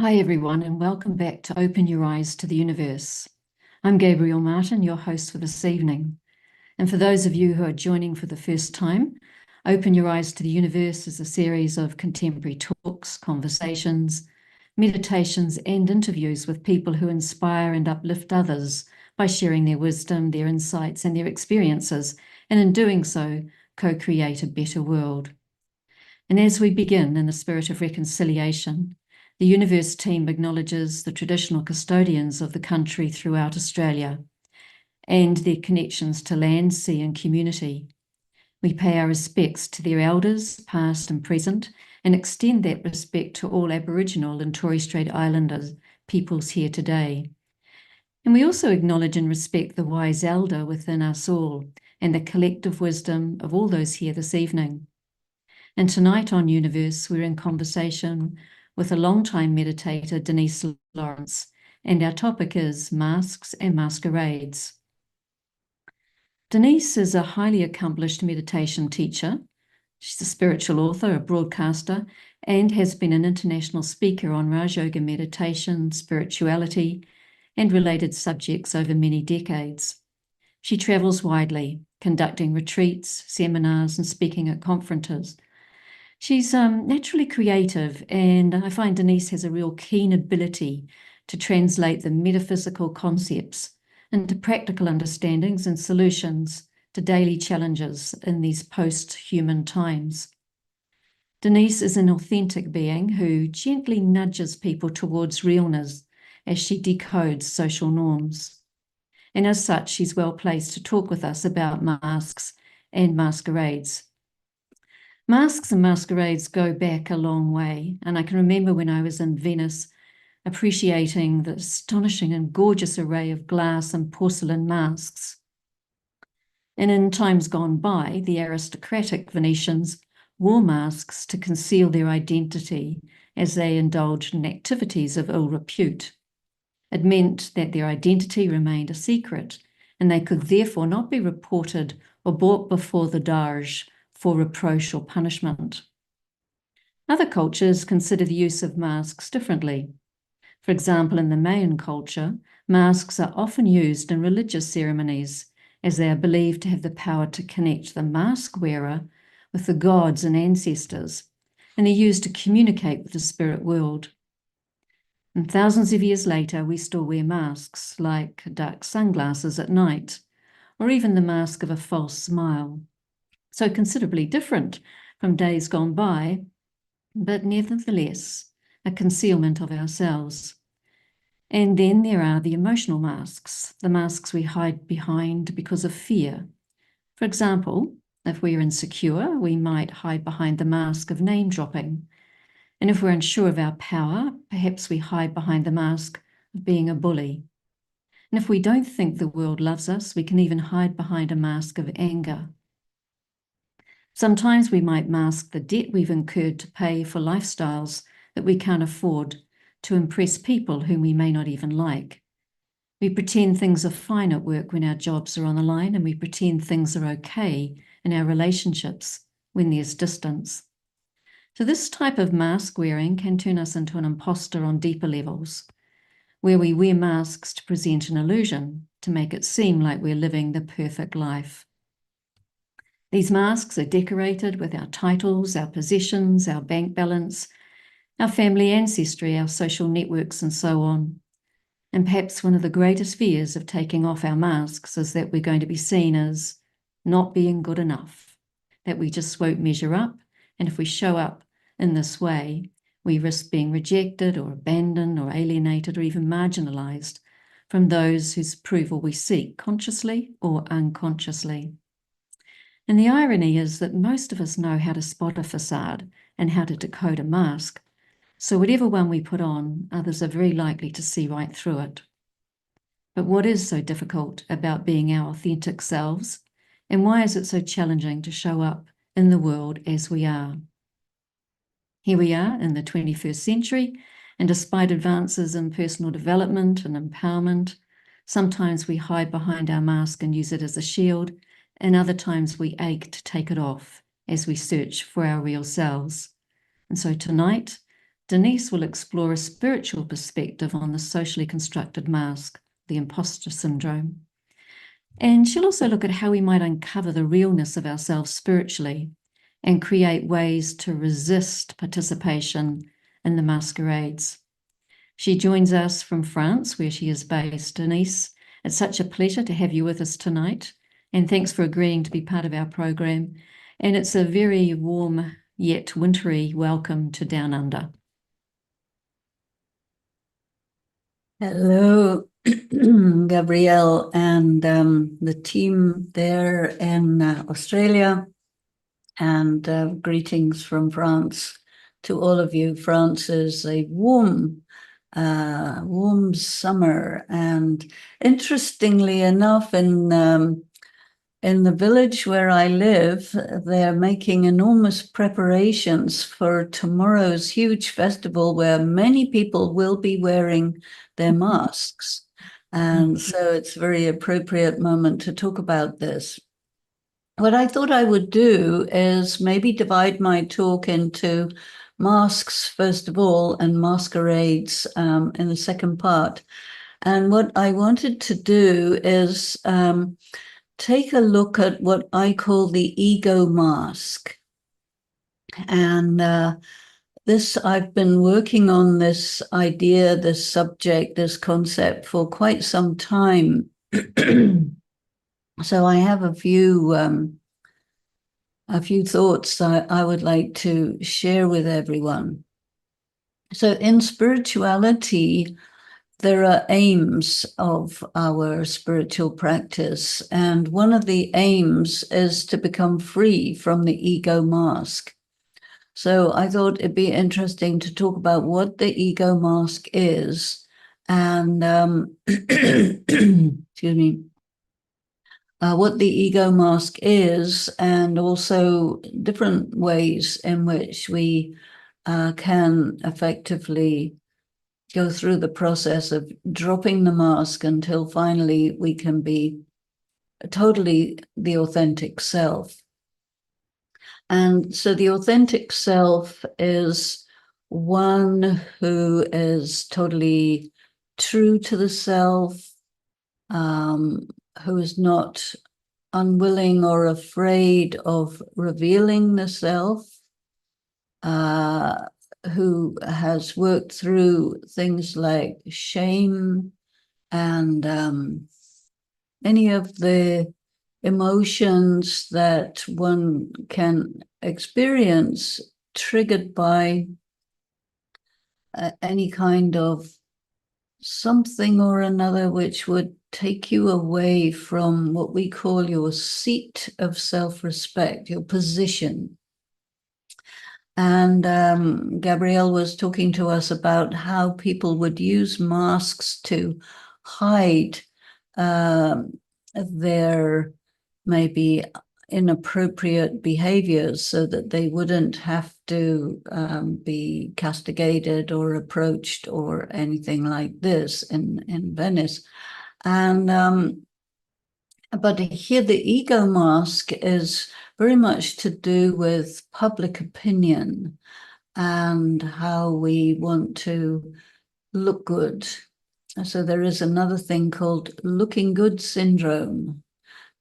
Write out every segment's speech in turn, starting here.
Hi, everyone, and welcome back to Open Your Eyes to the Universe. I'm Gabrielle Martin, your host for this evening. And for those of you who are joining for the first time, Open Your Eyes to the Universe is a series of contemporary talks, conversations, meditations, and interviews with people who inspire and uplift others by sharing their wisdom, their insights, and their experiences, and in doing so, co-create a better world. And as we begin in the spirit of reconciliation, the Youniverse team acknowledges the traditional custodians of the country throughout Australia and their connections to land, sea, and community. We pay our respects to their elders, past and present, and extend that respect to all Aboriginal and Torres Strait Islander peoples here today. And we also acknowledge and respect the wise elder within us all and the collective wisdom of all those here this evening. And tonight on Youniverse, we're in conversation with a long-time meditator, Denise Lawrence, and our topic is masks and masquerades. Denise is a highly accomplished meditation teacher. She's a spiritual author, a broadcaster, and has been an international speaker on Raj Yoga meditation, spirituality, and related subjects over many decades. She travels widely, conducting retreats, seminars, and speaking at conferences. She's naturally creative, and I find Denise has a real keen ability to translate the metaphysical concepts into practical understandings and solutions to daily challenges in these post-human times. Denise is an authentic being who gently nudges people towards realness as she decodes social norms. And as such, she's well placed to talk with us about masks and masquerades. Masks and masquerades go back a long way, and I can remember when I was in Venice appreciating the astonishing and gorgeous array of glass and porcelain masks. And in times gone by, the aristocratic Venetians wore masks to conceal their identity as they indulged in activities of ill repute. It meant that their identity remained a secret, and they could therefore not be reported or brought before the Doge for reproach or punishment. Other cultures consider the use of masks differently. For example, in the Mayan culture, masks are often used in religious ceremonies as they are believed to have the power to connect the mask wearer with the gods and ancestors, and they're used to communicate with the spirit world. And thousands of years later, we still wear masks, like dark sunglasses at night, or even the mask of a false smile. So considerably different from days gone by, but nevertheless a concealment of ourselves. And then there are the emotional masks, the masks we hide behind because of fear. For example, if we're insecure, we might hide behind the mask of name dropping. And if we're unsure of our power, perhaps we hide behind the mask of being a bully. And if we don't think the world loves us, we can even hide behind a mask of anger. Sometimes we might mask the debt we've incurred to pay for lifestyles that we can't afford to impress people whom we may not even like. We pretend things are fine at work when our jobs are on the line, and we pretend things are okay in our relationships when there's distance. So this type of mask wearing can turn us into an imposter on deeper levels, where we wear masks to present an illusion, to make it seem like we're living the perfect life. These masks are decorated with our titles, our possessions, our bank balance, our family ancestry, our social networks, and so on. And perhaps one of the greatest fears of taking off our masks is that we're going to be seen as not being good enough, that we just won't measure up, and if we show up in this way, we risk being rejected or abandoned or alienated or even marginalized from those whose approval we seek consciously or unconsciously. And the irony is that most of us know how to spot a facade and how to decode a mask. So whatever one we put on, others are very likely to see right through it. But what is so difficult about being our authentic selves? And why is it so challenging to show up in the world as we are? Here we are in the 21st century, and despite advances in personal development and empowerment, sometimes we hide behind our mask and use it as a shield, and other times we ache to take it off as we search for our real selves. And so tonight, Denise will explore a spiritual perspective on the socially constructed mask, the imposter syndrome. And she'll also look at how we might uncover the realness of ourselves spiritually and create ways to resist participation in the masquerades. She joins us from France, where she is based. Denise, it's such a pleasure to have you with us tonight, and thanks for agreeing to be part of our program. And it's a very warm yet wintry welcome to Down Under. Hello, Gabrielle and the team there in Australia, and greetings from France to all of you. France is a warm summer, and interestingly enough, in the village where I live, they're making enormous preparations for tomorrow's huge festival where many people will be wearing their masks. And so it's a very appropriate moment to talk about this. What I thought I would do is maybe divide my talk into masks, first of all, and masquerades in the second part. And what I wanted to do is take a look at what I call the ego mask. And I've been working on this idea, this subject, this concept for quite some time. So I have a few thoughts I would like to share with everyone. So in spirituality, there are aims of our spiritual practice, and one of the aims is to become free from the ego mask. So I thought it'd be interesting to talk about what the ego mask is, and excuse me, what the ego mask is, and also different ways in which we can effectively go through the process of dropping the mask until finally we can be totally the authentic self. And so the authentic self is one who is totally true to the self, who is not unwilling or afraid of revealing the self, who has worked through things like shame and any of the emotions that one can experience triggered by any kind of something or another which would take you away from what we call your seat of self-respect, your position. And Gabrielle was talking to us about how people would use masks to hide their maybe inappropriate behaviors so that they wouldn't have to be castigated or approached or anything like this in Venice. And but here the ego mask is very much to do with public opinion and how we want to look good. So there is another thing called looking good syndrome.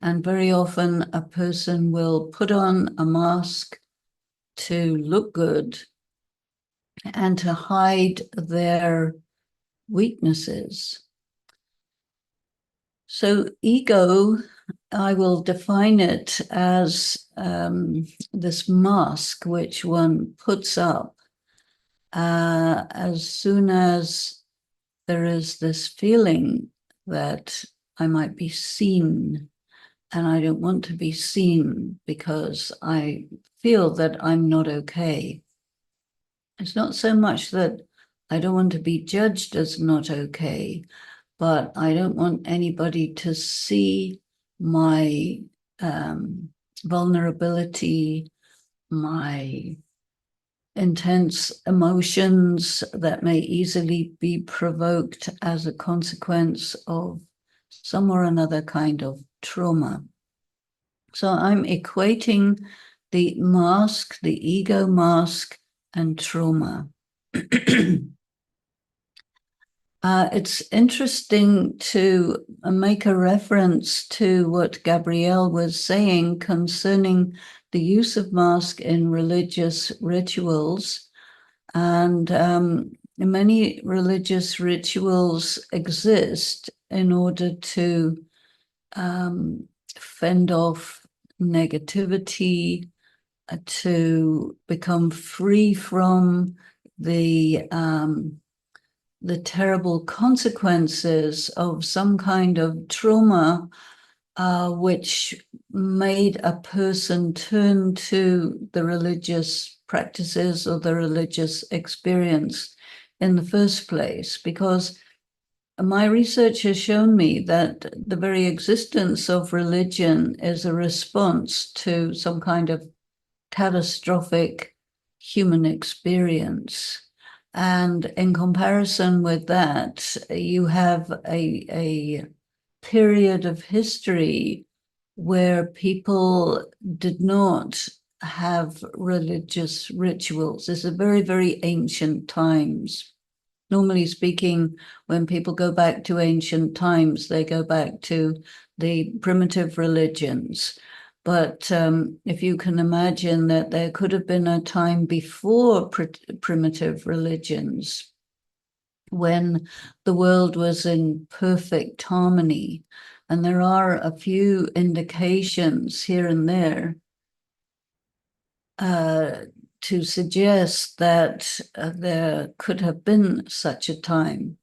And very often a person will put on a mask to look good and to hide their weaknesses. So ego, I will define it as this mask which one puts up as soon as there is this feeling that I might be seen, and I don't want to be seen because I feel that I'm not okay. It's not so much that I don't want to be judged as not okay, but I don't want anybody to see my vulnerability, my intense emotions that may easily be provoked as a consequence of some or another kind of trauma. So I'm equating the mask, the ego mask, and trauma. It's interesting to make a reference to what Gabrielle was saying concerning the use of mask in religious rituals. And many religious rituals exist in order to fend off negativity, to become free from the terrible consequences of some kind of trauma, which made a person turn to the religious practices or the religious experience in the first place. Because my research has shown me that the very existence of religion is a response to some kind of catastrophic human experience. And in comparison with that, you have a period of history where people did not have religious rituals. This is very, very ancient times. Normally speaking, when people go back to ancient times, they go back to the primitive religions. But if you can imagine that there could have been a time before primitive religions, when the world was in perfect harmony, and there are a few indications here and there to suggest that there could have been such a time.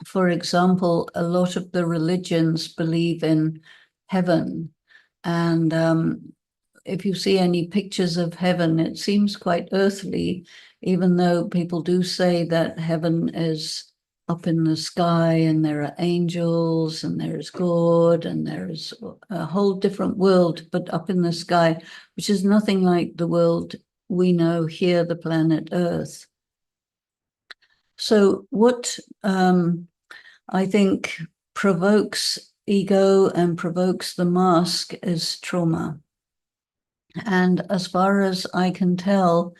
For example, a lot of the religions believe in heaven, and if you see any pictures of heaven, it seems quite earthly, even though people do say that heaven is up in the sky and there are angels and there is God and there is a whole different world, but up in the sky, which is nothing like the world we know here, the planet Earth. So what I think provokes ego and provokes the mask is trauma. And as far as I can tell,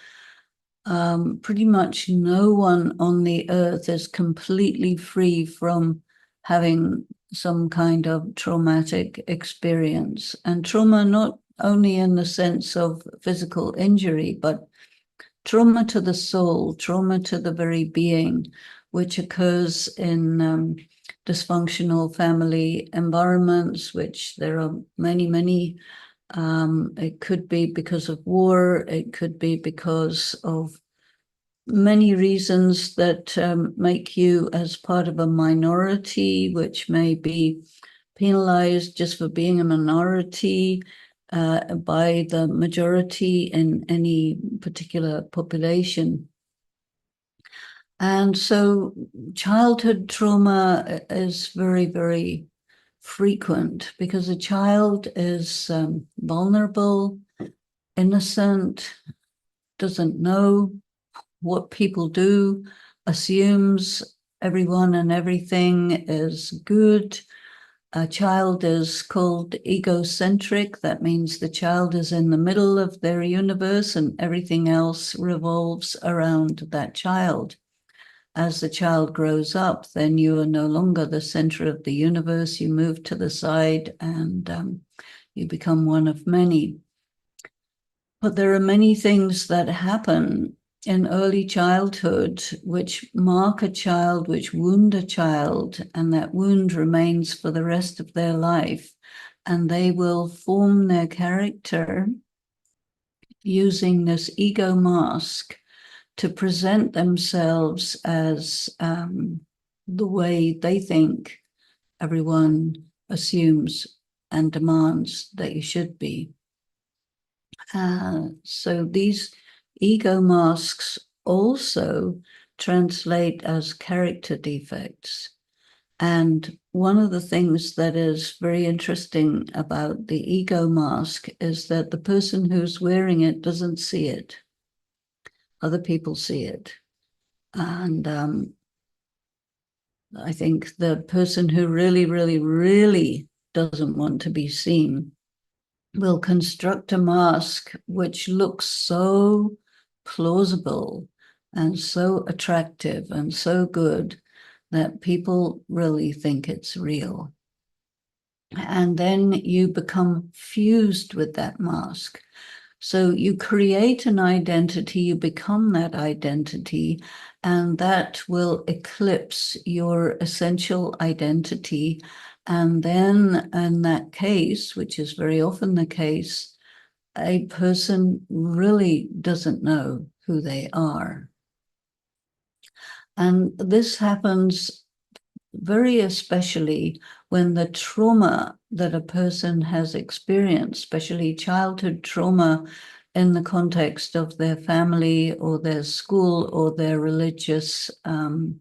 pretty much no one on the earth is completely free from having some kind of traumatic experience. And trauma not only in the sense of physical injury, but trauma to the soul, trauma to the very being, which occurs in dysfunctional family environments, which there are many, many. It could be because of war. It could be because of many reasons that make you as part of a minority, which may be penalized just for being a minority by the majority in any particular population. And so childhood trauma is very, very frequent because a child is vulnerable, innocent, doesn't know what people do, assumes everyone and everything is good. A child is called egocentric. That means the child is in the middle of their universe and everything else revolves around that child. As the child grows up, then you are no longer the center of the universe. You move to the side and you become one of many. But there are many things that happen in early childhood which mark a child, which wound a child, and that wound remains for the rest of their life. And they will form their character using this ego mask to present themselves as the way they think everyone assumes and demands that you should be. So these ego masks also translate as character defects. And one of the things that is very interesting about the ego mask is that the person who's wearing it doesn't see it. Other people see it. And I think the person who really, really, really doesn't want to be seen will construct a mask which looks so plausible and so attractive and so good that people really think it's real. And then you become fused with that mask. So you create an identity, you become that identity, and that will eclipse your essential identity. And then in that case, which is very often the case, a person really doesn't know who they are. And this happens very especially when the trauma that a person has experienced, especially childhood trauma in the context of their family or their school or their religious, the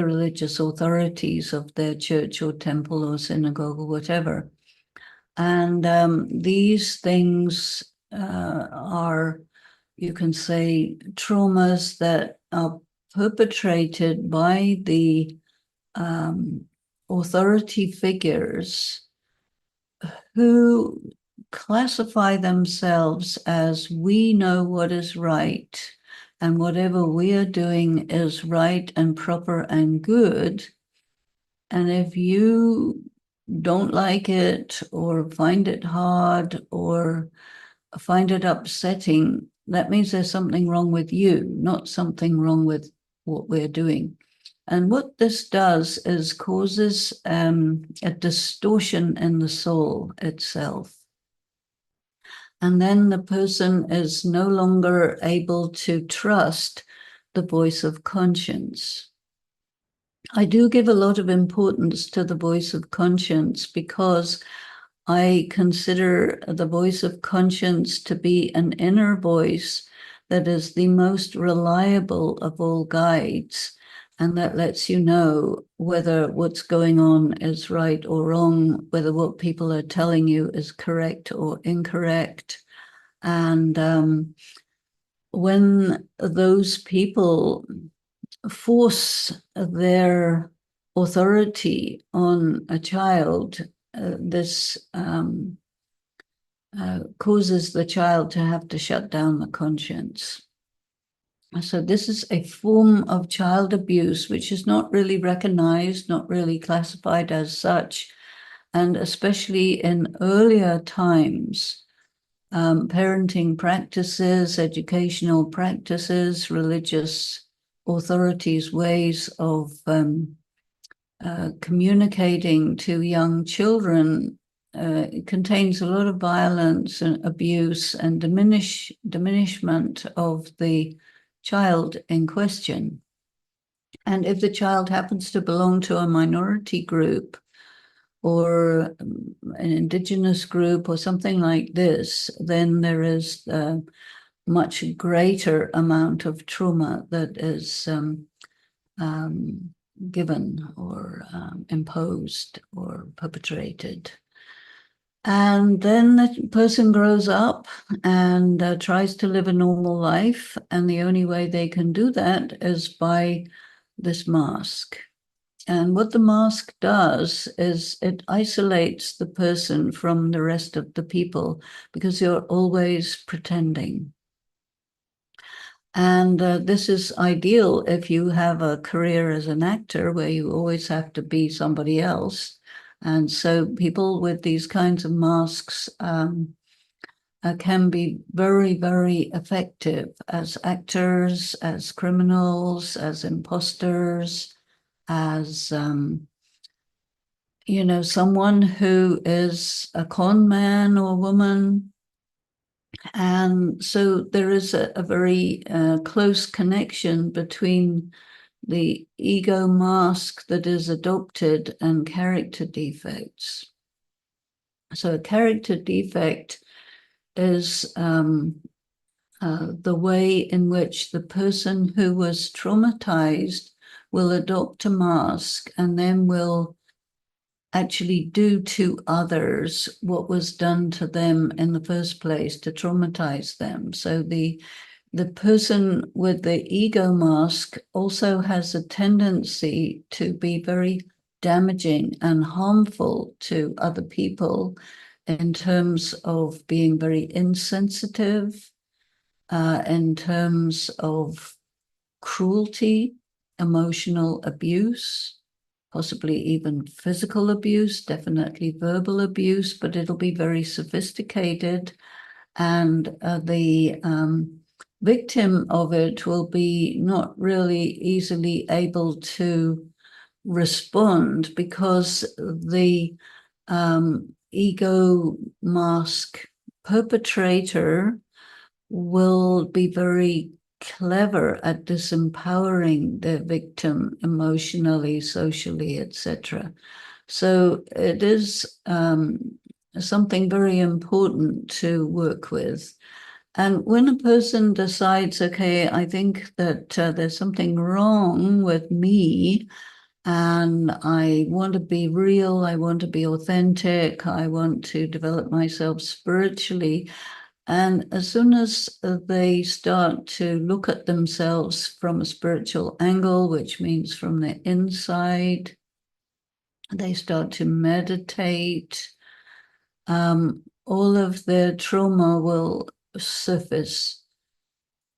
religious authorities of their church or temple or synagogue or whatever. And these things are, you can say, traumas that are perpetrated by the authority figures who classify themselves as we know what is right, and whatever we are doing is right and proper and good. And if you don't like it or find it hard or find it upsetting, that means there's something wrong with you, not something wrong with what we're doing. And what this does is causes a distortion in the soul itself. And then the person is no longer able to trust the voice of conscience. I do give a lot of importance to the voice of conscience because I consider the voice of conscience to be an inner voice that is the most reliable of all guides, and that lets you know whether what's going on is right or wrong, whether what people are telling you is correct or incorrect. And when those people force their authority on a child, this causes the child to have to shut down the conscience. So this is a form of child abuse, which is not really recognized, not really classified as such. And especially in earlier times, parenting practices, educational practices, religious authorities' ways of communicating to young children contains a lot of violence and abuse and diminishment of the child in question. And if the child happens to belong to a minority group or an indigenous group or something like this, then there is a much greater amount of trauma that is given or imposed or perpetrated. And then the person grows up and tries to live a normal life. And the only way they can do that is by this mask. And what the mask does is it isolates the person from the rest of the people because you're always pretending. And this is ideal if you have a career as an actor where you always have to be somebody else. And so people with these kinds of masks can be very, very effective as actors, as criminals, as imposters, as, someone who is a con man or woman. And so there is a very close connection between the ego mask that is adopted and character defects. So a character defect is the way in which the person who was traumatized will adopt a mask and then will actually do to others what was done to them in the first place to traumatize them. So the person with the ego mask also has a tendency to be very damaging and harmful to other people in terms of being very insensitive, in terms of cruelty, emotional abuse, possibly even physical abuse, definitely verbal abuse, but it'll be very sophisticated. And the victim of it will be not really easily able to respond because the ego mask perpetrator will be very clever at disempowering the victim emotionally, socially, etc. So it is something very important to work with. And when a person decides, okay, I think that there's something wrong with me, and I want to be real, I want to be authentic, I want to develop myself spiritually. And as soon as they start to look at themselves from a spiritual angle, which means from the inside, they start to meditate, all of their trauma will surface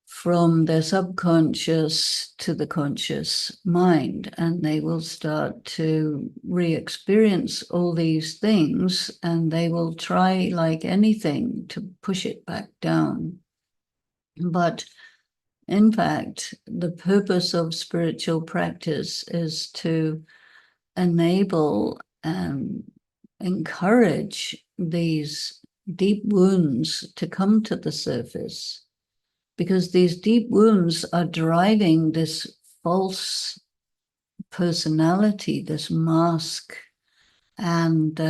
from their subconscious to the conscious mind, and they will start to re-experience all these things, and they will try, like anything, to push it back down. But in fact, the purpose of spiritual practice is to enable and encourage these deep wounds to come to the surface, because these deep wounds are driving this false personality, this mask, and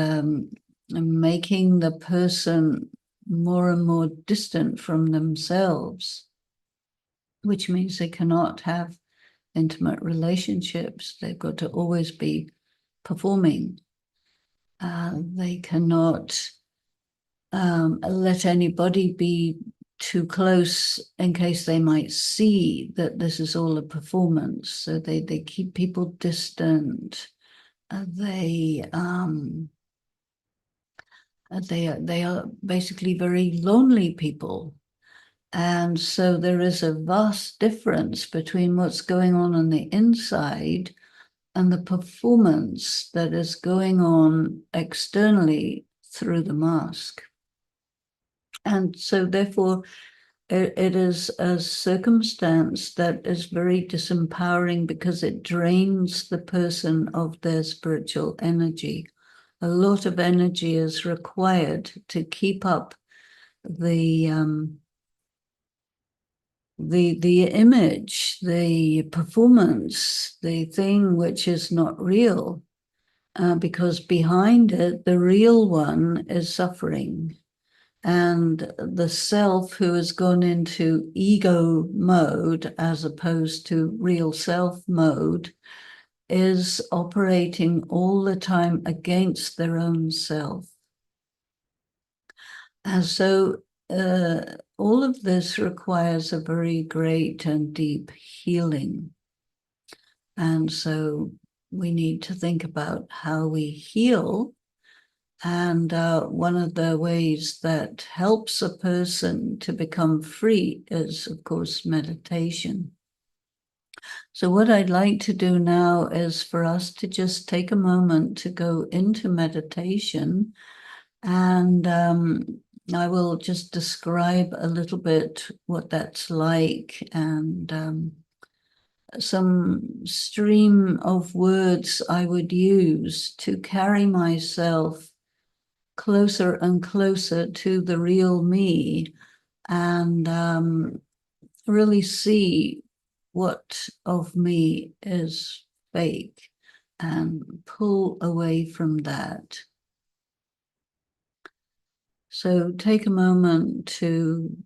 making the person more and more distant from themselves, which means they cannot have intimate relationships. They've got to always be performing. They cannot let anybody be too close in case they might see that this is all a performance. So they keep people distant. They are basically very lonely people. And so there is a vast difference between what's going on the inside and the performance that is going on externally through the mask. And so therefore, it is a circumstance that is very disempowering because it drains the person of their spiritual energy. A lot of energy is required to keep up the image, the performance, the thing which is not real, because behind it, the real one is suffering. And the self who has gone into ego mode as opposed to real self mode is operating all the time against their own self. And so all of this requires a very great and deep healing. And so we need to think about how we heal. And one of the ways that helps a person to become free is, of course, meditation. So what I'd like to do now is for us to just take a moment to go into meditation, and I will just describe a little bit what that's like, and some stream of words I would use to carry myself closer and closer to the real me, and really see what of me is fake and pull away from that. So take a moment to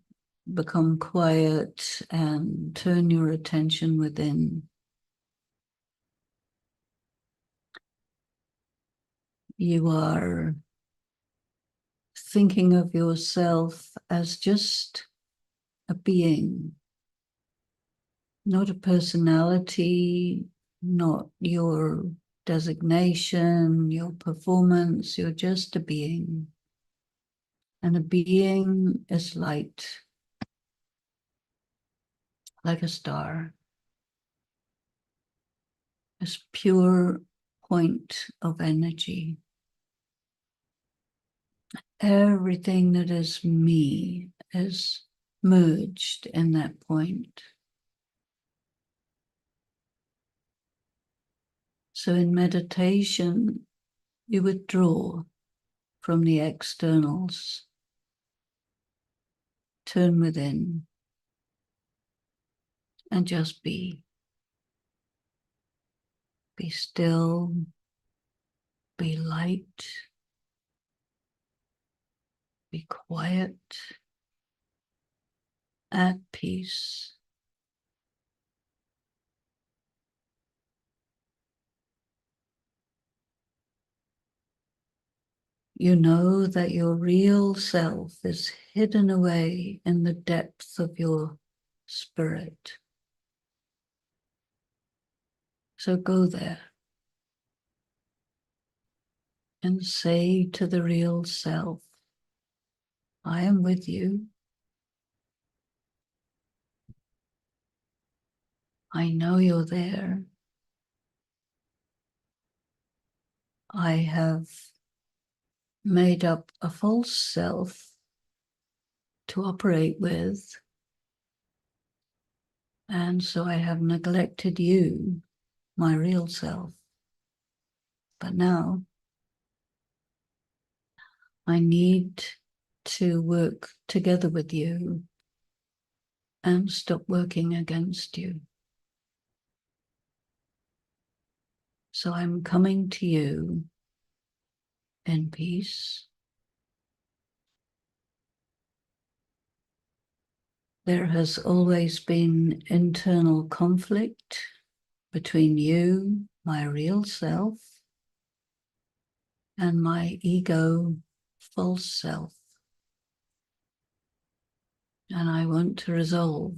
become quiet and turn your attention within. You are thinking of yourself as just a being, not a personality, not your designation, your performance. You're just a being. And a being is light, like a star. as pure point of energy. Everything that is me is merged in that point. So in meditation, you withdraw from the externals, turn within, and just be. Be still, be light, be quiet, at peace. You know that your real self is hidden away in the depth of your spirit. So go there and say to the real self, I am with you. I know you're there. I have made up a false self to operate with, and so I have neglected you, my real self. But now I need to work together with you and stop working against you. So I'm coming to you in peace. There has always been internal conflict between you, my real self, and my ego, false self. And I want to resolve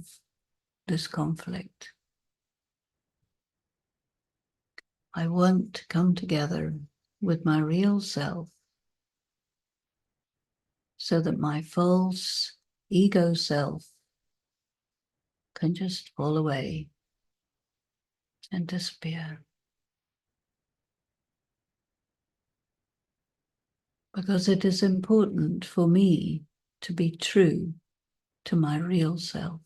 this conflict. I want to come together with my real self so that my false ego self can just fall away and disappear. Because it is important for me to be true to my real self.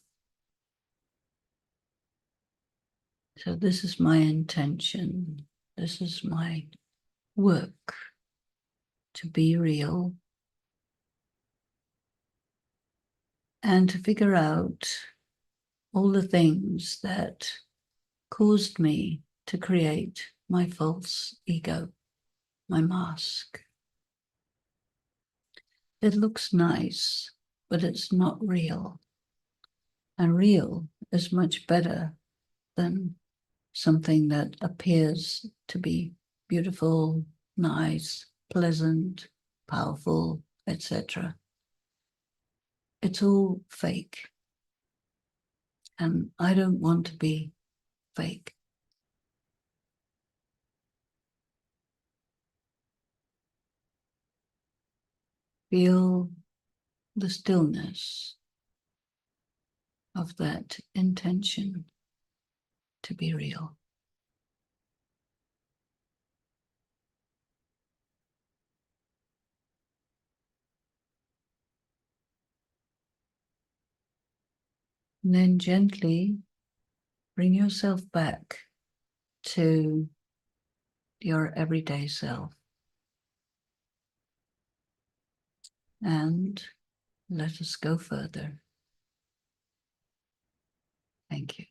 So this is my intention. This is my work, to be real and to figure out all the things that caused me to create my false ego, my mask. It looks nice, but it's not real. And real is much better than something that appears to be beautiful, nice, pleasant, powerful, etc. It's all fake. And I don't want to be fake. Feel the stillness of that intention to be real. And then gently bring yourself back to your everyday self. And let us go further. Thank you.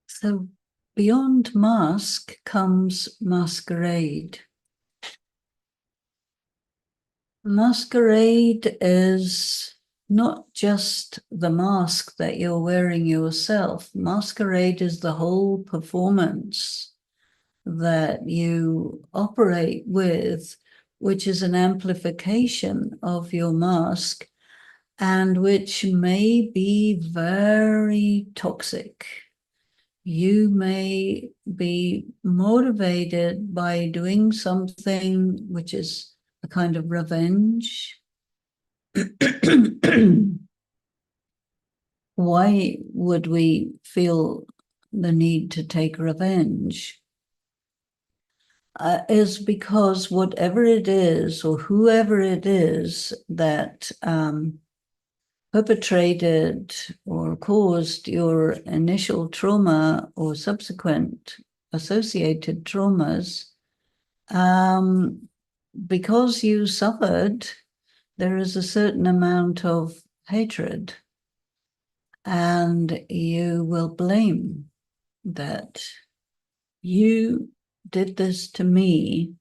So beyond mask comes masquerade. Masquerade is not just the mask that you're wearing yourself. Masquerade is the whole performance that you operate with, which is an amplification of your mask and which may be very toxic. You may be motivated by doing something which is a kind of revenge. why would we feel the need to take revenge? Is because whatever it is, or whoever it is that perpetrated or caused your initial trauma or subsequent associated traumas, because you suffered, there is a certain amount of hatred, and you will blame that you did this to me.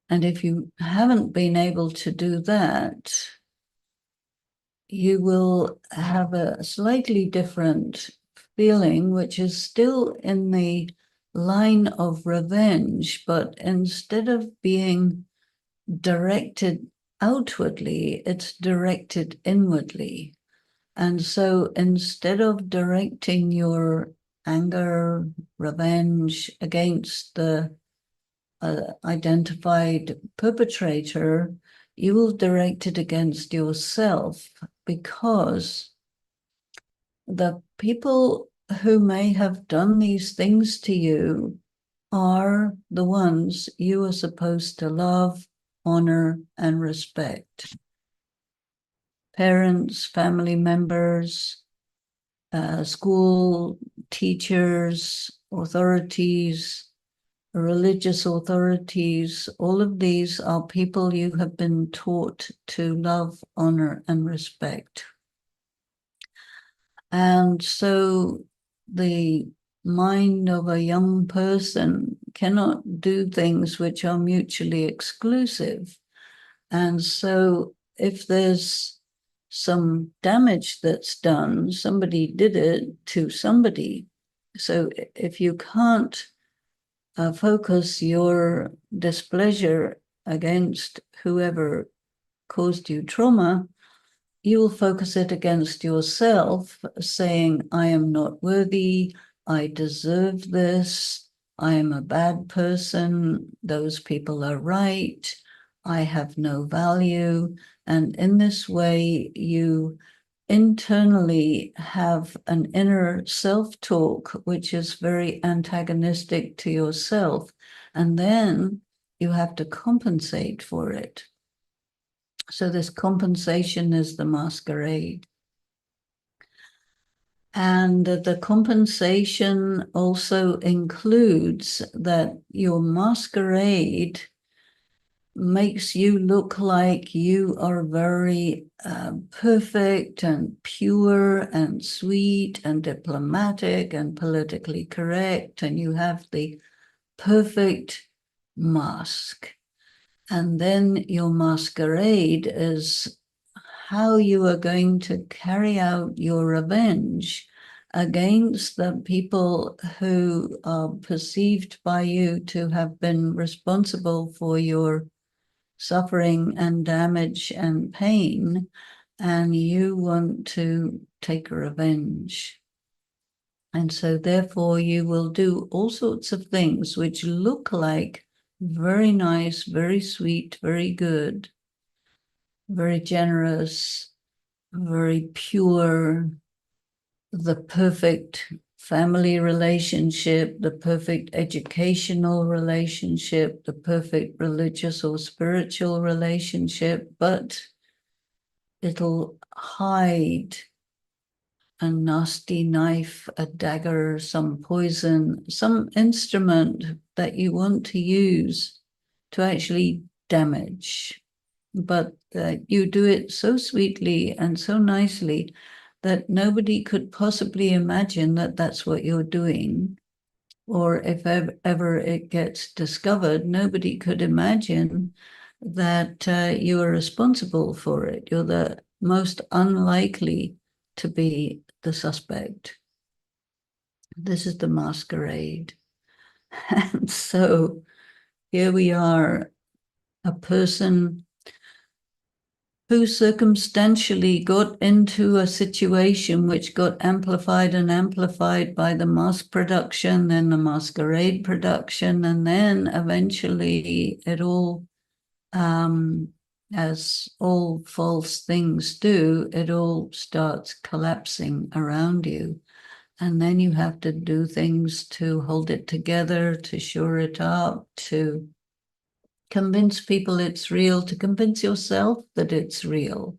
And if you haven't been able to do that, you will have a slightly different feeling, which is still in the line of revenge, but instead of being directed outwardly, it's directed inwardly. And so instead of directing your anger, revenge against the identified perpetrator, you will direct it against yourself, because the people who may have done these things to you are the ones you are supposed to love, honor, and respect. Parents, family members, school teachers, authorities, religious authorities, all of these are people you have been taught to love, honor, and respect. And so the mind of a young person cannot do things which are mutually exclusive. And so if there's some damage that's done, somebody did it to somebody. So if you can't focus your displeasure against whoever caused you trauma, you will focus it against yourself, saying, I am not worthy, I deserve this, I am a bad person, those people are right, I have no value. And in this way, you internally have an inner self-talk, which is very antagonistic to yourself. And then you have to compensate for it. So this compensation is the masquerade. And the compensation also includes that your masquerade makes you look like you are very perfect and pure and sweet and diplomatic and politically correct, and you have the perfect mask. And then your masquerade is how you are going to carry out your revenge against the people who are perceived by you to have been responsible for your suffering and damage and pain, and you want to take revenge. And so therefore you will do all sorts of things which look like very nice, very sweet, very good, very generous, very pure, the perfect family relationship, the perfect educational relationship, the perfect religious or spiritual relationship, but it'll hide a nasty knife, a dagger, some poison, some instrument that you want to use to actually damage. But you do it so sweetly and so nicely that nobody could possibly imagine that that's what you're doing. Or if ever it gets discovered, nobody could imagine that you are responsible for it. You're the most unlikely to be the suspect. This is the masquerade. And so here we are, a person who circumstantially got into a situation which got amplified and amplified by the mask production and the masquerade production, and then eventually it all as all false things do, it all starts collapsing around you. And then you have to do things to hold it together, to shore it up, to convince people it's real, to convince yourself that it's real.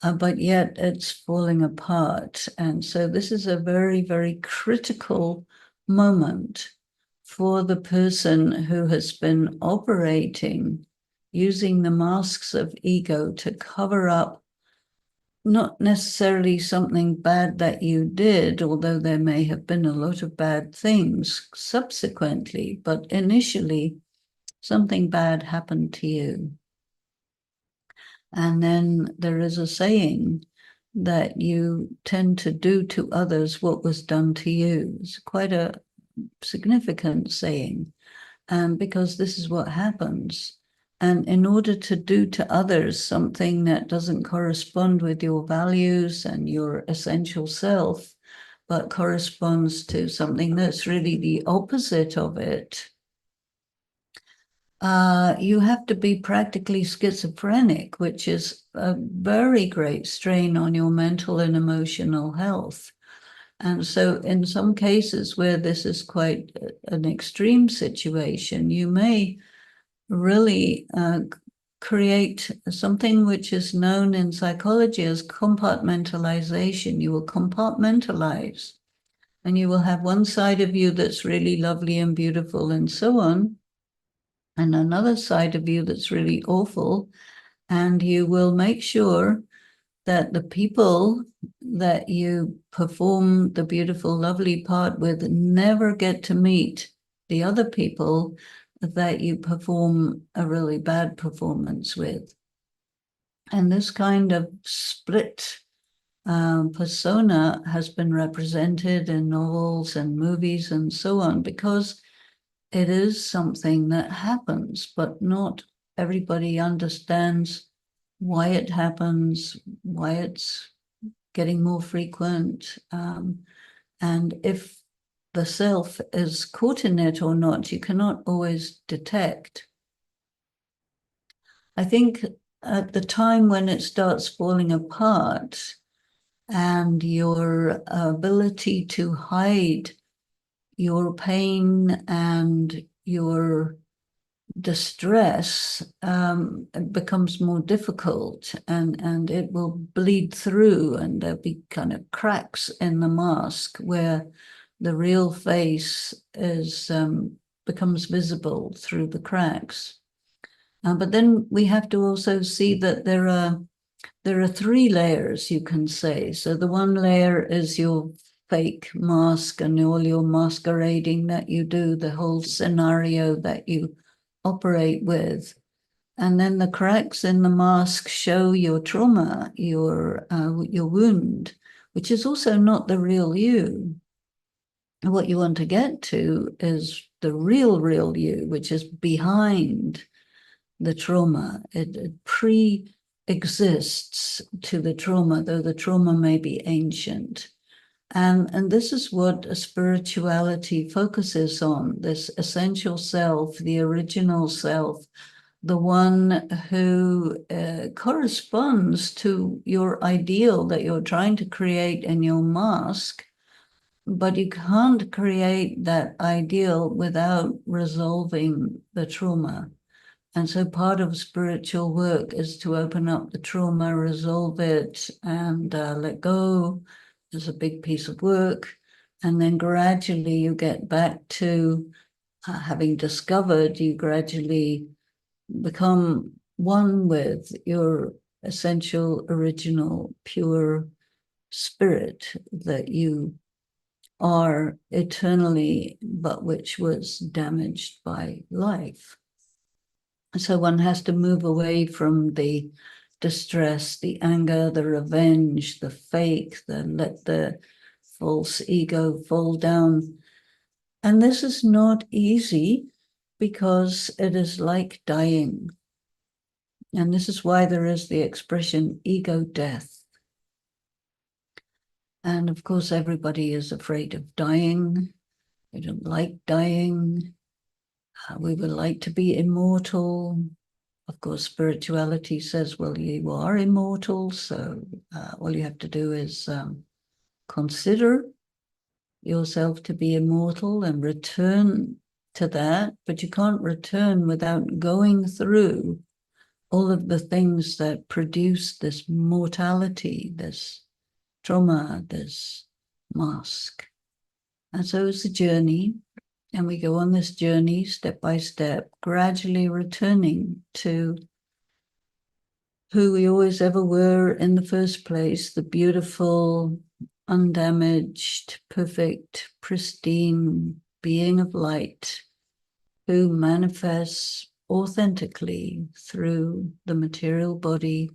But yet it's falling apart. And so this is a very, very critical moment for the person who has been operating using the masks of ego to cover up not necessarily something bad that you did, although there may have been a lot of bad things subsequently, but initially something bad happened to you. And then there is a saying that you tend to do to others what was done to you. It's quite a significant saying, because this is what happens. And in order to do to others something that doesn't correspond with your values and your essential self, but corresponds to something that's really the opposite of it, you have to be practically schizophrenic, which is a very great strain on your mental and emotional health. And so in some cases where this is quite an extreme situation, you may really create something which is known in psychology as compartmentalization. You will compartmentalize, and you will have one side of you that's really lovely and beautiful and so on, and another side of you that's really awful. And you will make sure that the people that you perform the beautiful, lovely part with never get to meet the other people that you perform a really bad performance with. And this kind of split persona has been represented in novels and movies and so on, because it is something that happens, but not everybody understands why it happens, why it's getting more frequent, and if the self is caught in it or not, you cannot always detect. I think at the time when it starts falling apart and your ability to hide your pain and your distress becomes more difficult, and it will bleed through, and there'll be kind of cracks in the mask where the real face is becomes visible through the cracks. But then we have to also see that there are three layers, you can say. So the one layer is your fake mask and all your masquerading that you do, the whole scenario that you operate with. And then the cracks in the mask show your trauma, your wound, which is also not the real you. What you want to get to is the real you, which is behind the trauma. It pre-exists to the trauma, though the trauma may be ancient. And this is what spirituality focuses on, this essential self, the original self, the one who corresponds to your ideal that you're trying to create in your mask. But you can't create that ideal without resolving the trauma. And so part of spiritual work is to open up the trauma, resolve it, and let go. It's a big piece of work. And then gradually you get back to having discovered, you gradually become one with your essential, original, pure spirit that you are eternally, but which was damaged by life. So one has to move away from the distress, the anger, the revenge, the fake, let the false ego fall down. And this is not easy, because it is like dying. And this is why there is the expression ego death. And of course, everybody is afraid of dying. They don't like dying. We would like to be immortal. of course, spirituality says, well, you are immortal, so all you have to do is consider yourself to be immortal and return to that, but you can't return without going through all of the things that produce this mortality, this trauma, this mask. And so it's a journey, and we go on this journey step by step, gradually returning to who we always ever were in the first place, the beautiful, undamaged, perfect, pristine being of light who manifests authentically through the material body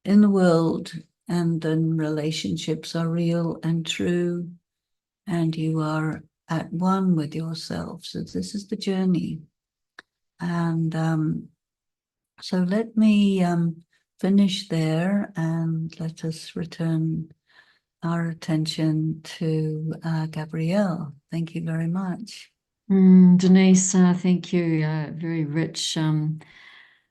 in the world, and then relationships are real and true, and you are at one with yourself. So this is the journey. And so let me finish there, and let us return our attention to Gabrielle. Thank you very much. Denise, thank you. Very rich,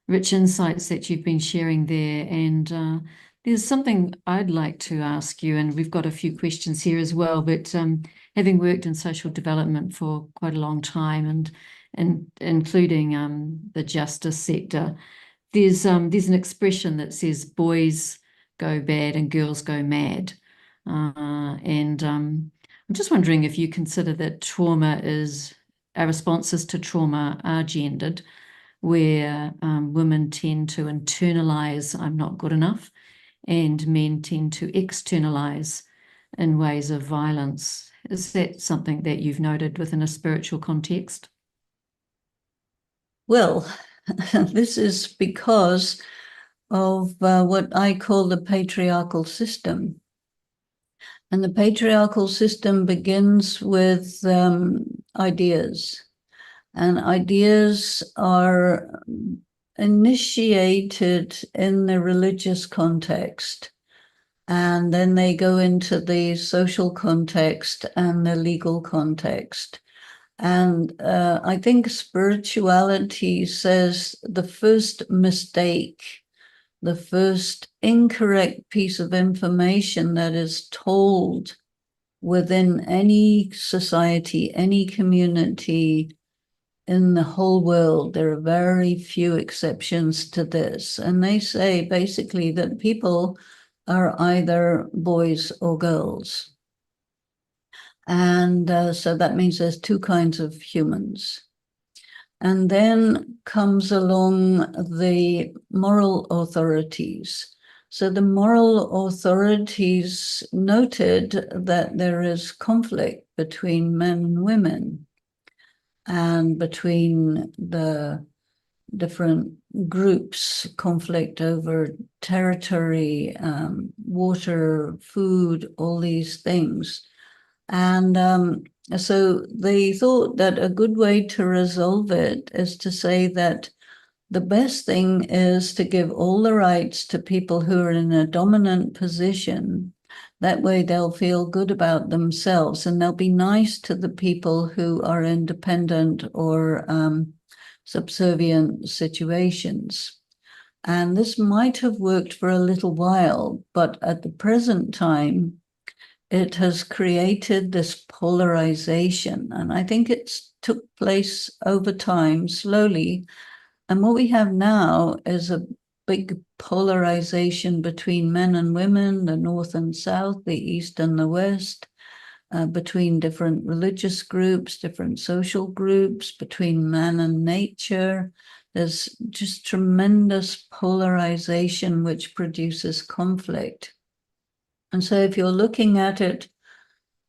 rich insights that you've been sharing there. And there's something I'd like to ask you, and we've got a few questions here as well. But having worked in social development for quite a long time, and including the justice sector, there's an expression that says boys go bad and girls go mad. And I'm just wondering if you consider that our responses to trauma are gendered, where women tend to internalize, I'm not good enough, and men tend to externalize in ways of violence. Is that something that you've noted within a spiritual context? Well, this is because of what I call the patriarchal system. And the patriarchal system begins with ideas. And ideas are initiated in the religious context. And then they go into the social context and the legal context. And I think spirituality says the first mistake, the first incorrect piece of information that is told within any society, any community in the whole world, there are very few exceptions to this. And they say basically that people are either boys or girls. And so that means there's two kinds of humans. And then comes along the moral authorities. So the moral authorities noted that there is conflict between men and women, and between the different groups, conflict over territory, water, food, all these things. And so they thought that a good way to resolve it is to say that the best thing is to give all the rights to people who are in a dominant position. That way they'll feel good about themselves, and they'll be nice to the people who are independent or subservient situations. And this might have worked for a little while, but at the present time, it has created this polarization. And I think it's took place over time, slowly. And what we have now is a big polarization between men and women, the North and South, the East and the West, between different religious groups, different social groups, between man and nature. There's just tremendous polarization, which produces conflict. And so if you're looking at it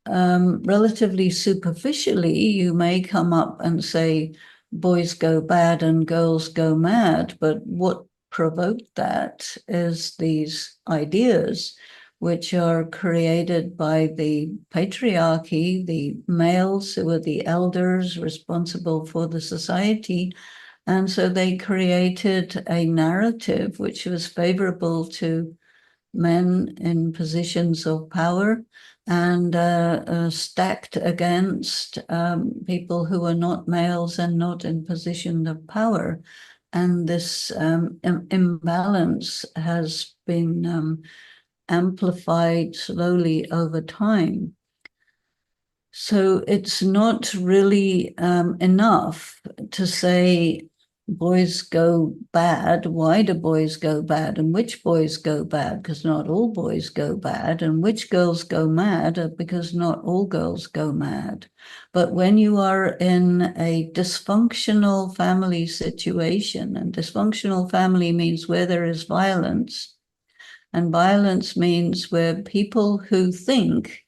relatively superficially, you may come up and say, boys go bad and girls go mad. But what provoked that is these ideas, which are created by the patriarchy, the males who are the elders responsible for the society. And so they created a narrative which was favorable to men in positions of power, and stacked against people who are not males and not in position of power. And this imbalance has been amplified slowly over time. So it's not really enough to say boys go bad. Why do boys go bad? And which boys go bad? Because not all boys go bad. And which girls go mad? Because not all girls go mad. But when you are in a dysfunctional family situation, and dysfunctional family means where there is violence, and violence means where people who think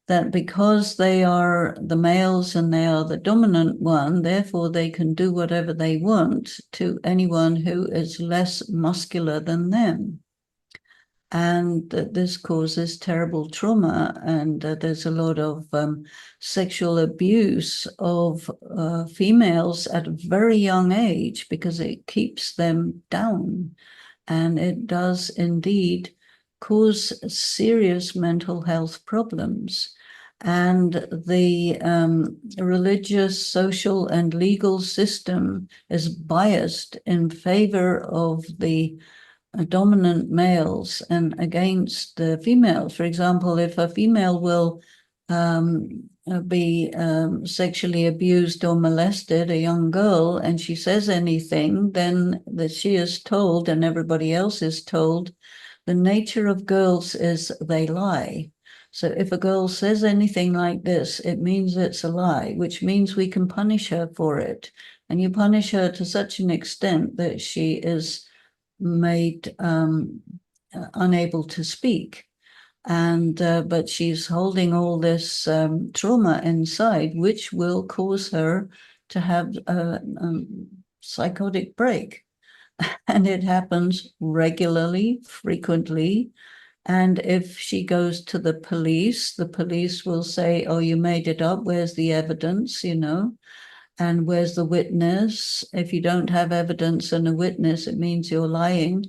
that because they are the males and they are the dominant one, therefore they can do whatever they want to anyone who is less muscular than them. And this causes terrible trauma, and there's a lot of sexual abuse of females at a very young age because it keeps them down. And it does indeed cause serious mental health problems. And the religious, social, and legal system is biased in favor of the dominant males and against the females. For example, if a female will be sexually abused or molested, a young girl, and she says anything, then that she is told, and everybody else is told, the nature of girls is they lie. So if a girl says anything like this, it means it's a lie, which means we can punish her for it. And you punish her to such an extent that she is made unable to speak. And but she's holding all this trauma inside, which will cause her to have a psychotic break. And it happens regularly, frequently. And if she goes to the police will say, oh, you made it up. Where's the evidence, you know? And where's the witness? If you don't have evidence and a witness, it means you're lying.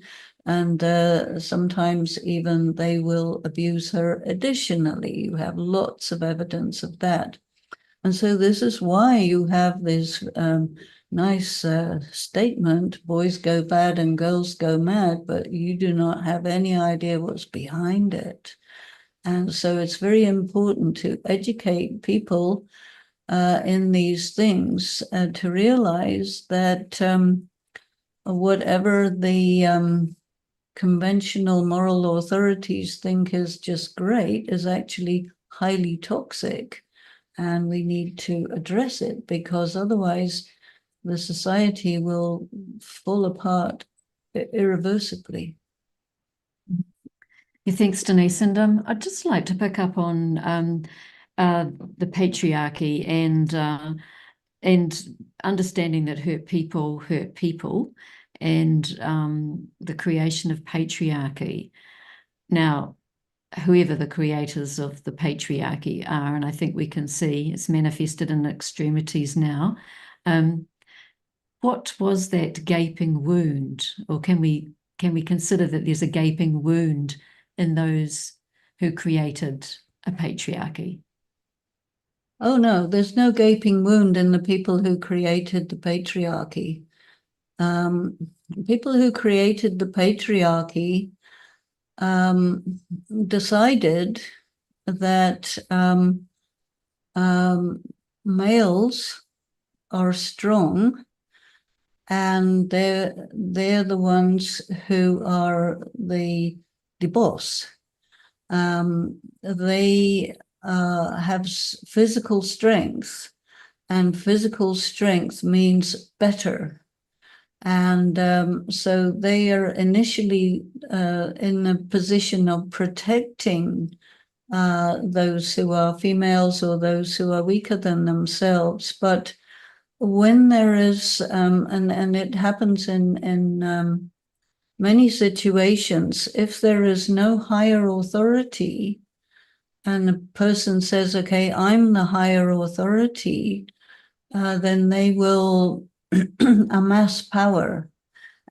And sometimes even they will abuse her additionally. You have lots of evidence of that. And so this is why you have this nice statement, boys go bad and girls go mad, but you do not have any idea what's behind it. And so it's very important to educate people in these things to realize that whatever the conventional moral authorities think is just great is actually highly toxic. And we need to address it because otherwise the society will fall apart irreversibly. Yeah, thanks, Denise. And I'd just like to pick up on the patriarchy and understanding that hurt people, and the creation of patriarchy. Now, whoever the creators of the patriarchy are, and I think we can see it's manifested in extremities now. What was that gaping wound, or can we consider that there's a gaping wound in those who created a patriarchy? Oh no, there's no gaping wound in the people who created the patriarchy. People who created the patriarchy decided that males are strong and they're the ones who are the boss. They have physical strength, and physical strength means better. And so they are initially in a position of protecting those who are females or those who are weaker than themselves. But when there is, and it happens in many situations, if there is no higher authority and a person says, okay, I'm the higher authority, then they will amass power.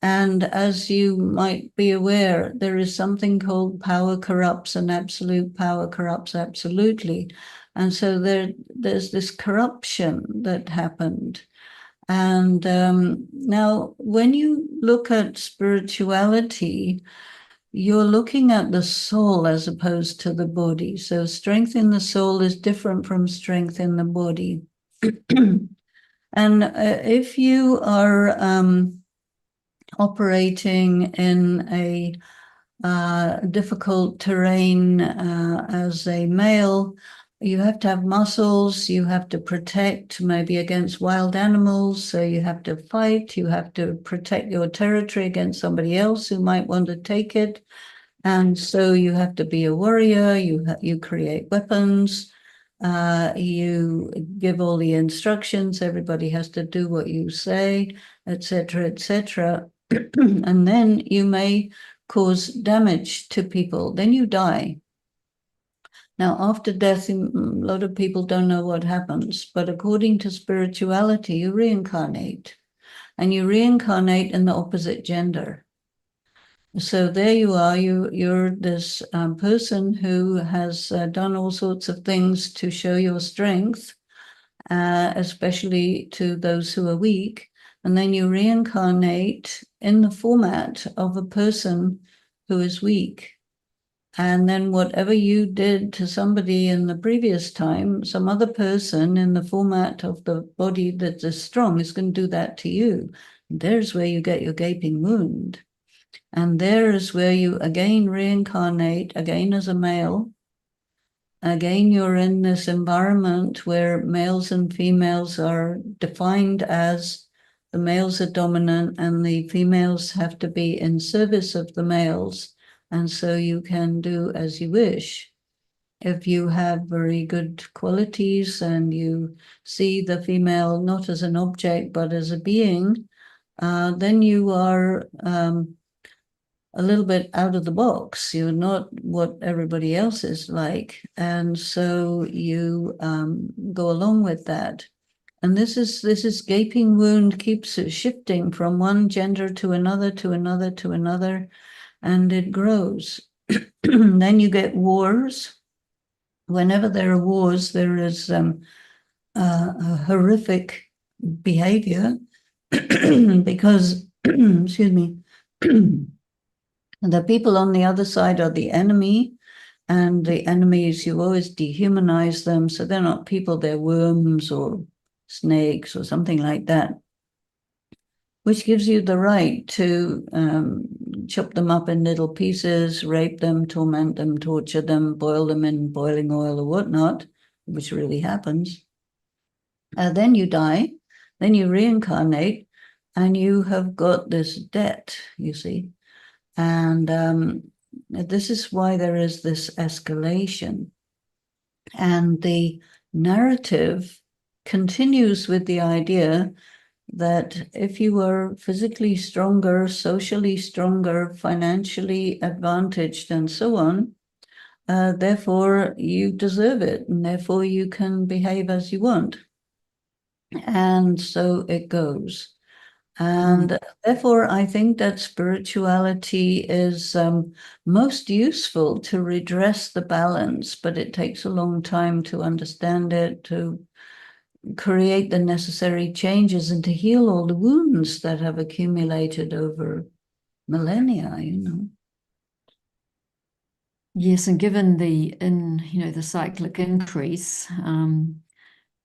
And as you might be aware, there is something called power corrupts and absolute power corrupts absolutely. And so there's this corruption that happened. And now, when you look at spirituality, you're looking at the soul as opposed to the body. So strength in the soul is different from strength in the body. And if you are operating in a difficult terrain as a male, you have to have muscles, you have to protect maybe against wild animals, so you have to fight, you have to protect your territory against somebody else who might want to take it. And so you have to be a warrior, you create weapons, you give all the instructions, everybody has to do what you say, etc., etc. And then you may cause damage to people, then you die. Now, after death, a lot of people don't know what happens, but according to spirituality, you reincarnate, and you reincarnate in the opposite gender. So there you are, you're this person who has done all sorts of things to show your strength, especially to those who are weak, and then you reincarnate in the format of a person who is weak. And then whatever you did to somebody in the previous time, some other person in the format of the body that is strong is going to do that to you. And there's where you get your gaping wound. And there is where you again reincarnate, again as a male. Again, you're in this environment where males and females are defined as the males are dominant and the females have to be in service of the males. And so you can do as you wish. If you have very good qualities and you see the female not as an object but as a being, then you are a little bit out of the box. You're not what everybody else is like. And so you go along with that. And this is gaping wound keeps shifting from one gender to another, to another, to another, and it grows. Then you get wars. Whenever there are wars, there is a horrific behavior because, excuse me, the people on the other side are the enemy, and the enemies, you always dehumanize them. So they're not people, they're worms or snakes or something like that, which gives you the right to chop them up in little pieces, rape them, torment them, torture them, boil them in boiling oil or whatnot, which really happens. Then you die, then you reincarnate, and you have got this debt, you see. And this is why there is this escalation. And the narrative continues with the idea that if you are physically stronger, socially stronger, financially advantaged, and so on, therefore you deserve it, and therefore you can behave as you want. And so it goes. And therefore, I think that spirituality is most useful to redress the balance, but it takes a long time to understand it, to create the necessary changes, and to heal all the wounds that have accumulated over millennia, you know. Yes, and given the cyclic increase,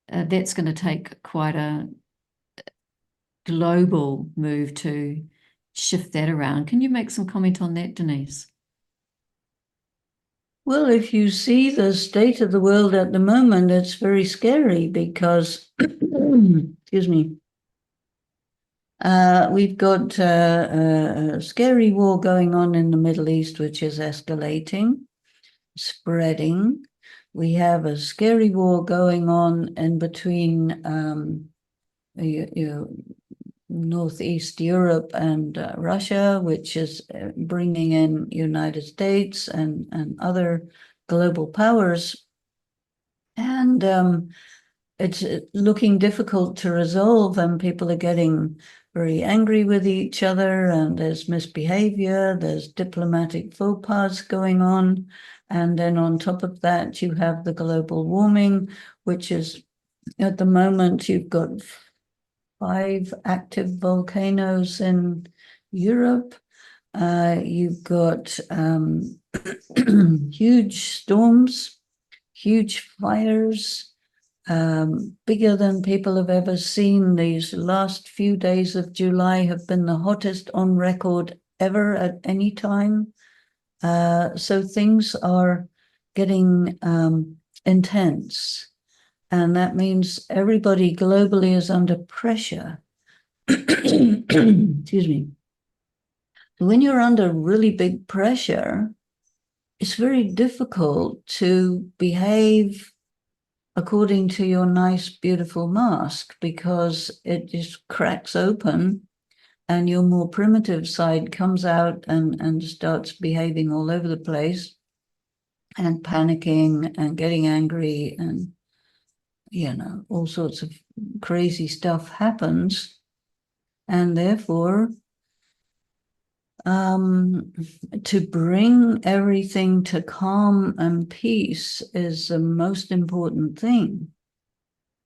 that's going to take quite a global move to shift that around. Can you make some comment on that, Denise? Well, if you see the state of the world at the moment, it's very scary because, excuse me, we've got a scary war going on in the Middle East, which is escalating, spreading. We have a scary war going on in between Northeast Europe and Russia, which is bringing in United States and other global powers. And it's looking difficult to resolve, and people are getting very angry with each other, and there's misbehavior, there's diplomatic faux pas going on. And then on top of that, you have the global warming, which is at the moment, you've got 5 active volcanoes in Europe. You've got huge storms, huge fires, bigger than people have ever seen. These last few days of July have been the hottest on record ever at any time. So things are getting intense. And that means everybody globally is under pressure. Excuse me. When you're under really big pressure, it's very difficult to behave according to your nice, beautiful mask, because it just cracks open and your more primitive side comes out and starts behaving all over the place and panicking and getting angry, and all sorts of crazy stuff happens. And therefore, to bring everything to calm and peace is the most important thing.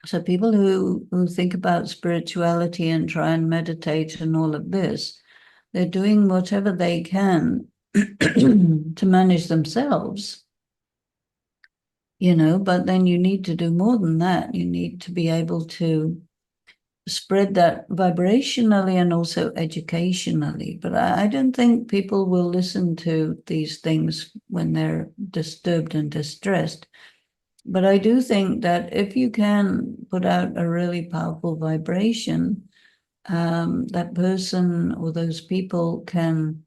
So people who think about spirituality and try and meditate and all of this, they're doing whatever they can to manage themselves, but then you need to do more than that. You need to be able to spread that vibrationally and also educationally. But I don't think people will listen to these things when they're disturbed and distressed. But I do think that if you can put out a really powerful vibration, that person or those people can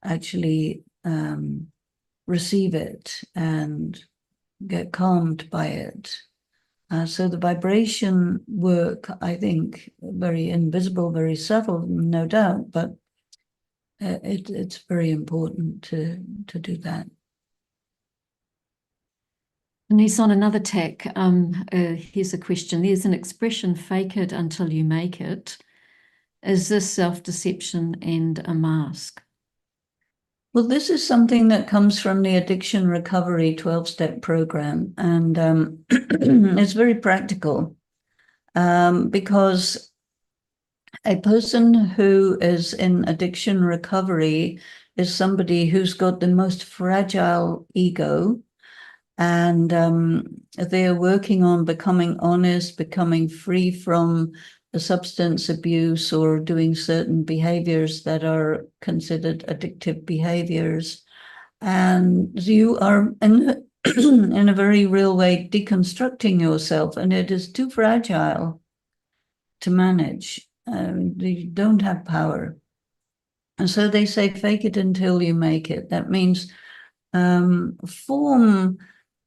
actually receive it and get calmed by it. So the vibration work, I think, very invisible, very subtle, no doubt, but it's very important to do that. Denise, on another tack, here's a question. There's an expression, fake it until you make it. Is this self-deception and a mask? Well, this is something that comes from the Addiction Recovery 12-step program, and it's very practical because a person who is in addiction recovery is somebody who's got the most fragile ego, and they're working on becoming honest, becoming free from substance abuse or doing certain behaviors that are considered addictive behaviors. And you are in a very real way deconstructing yourself, and it is too fragile to manage. You don't have power. And so they say, fake it until you make it. That means form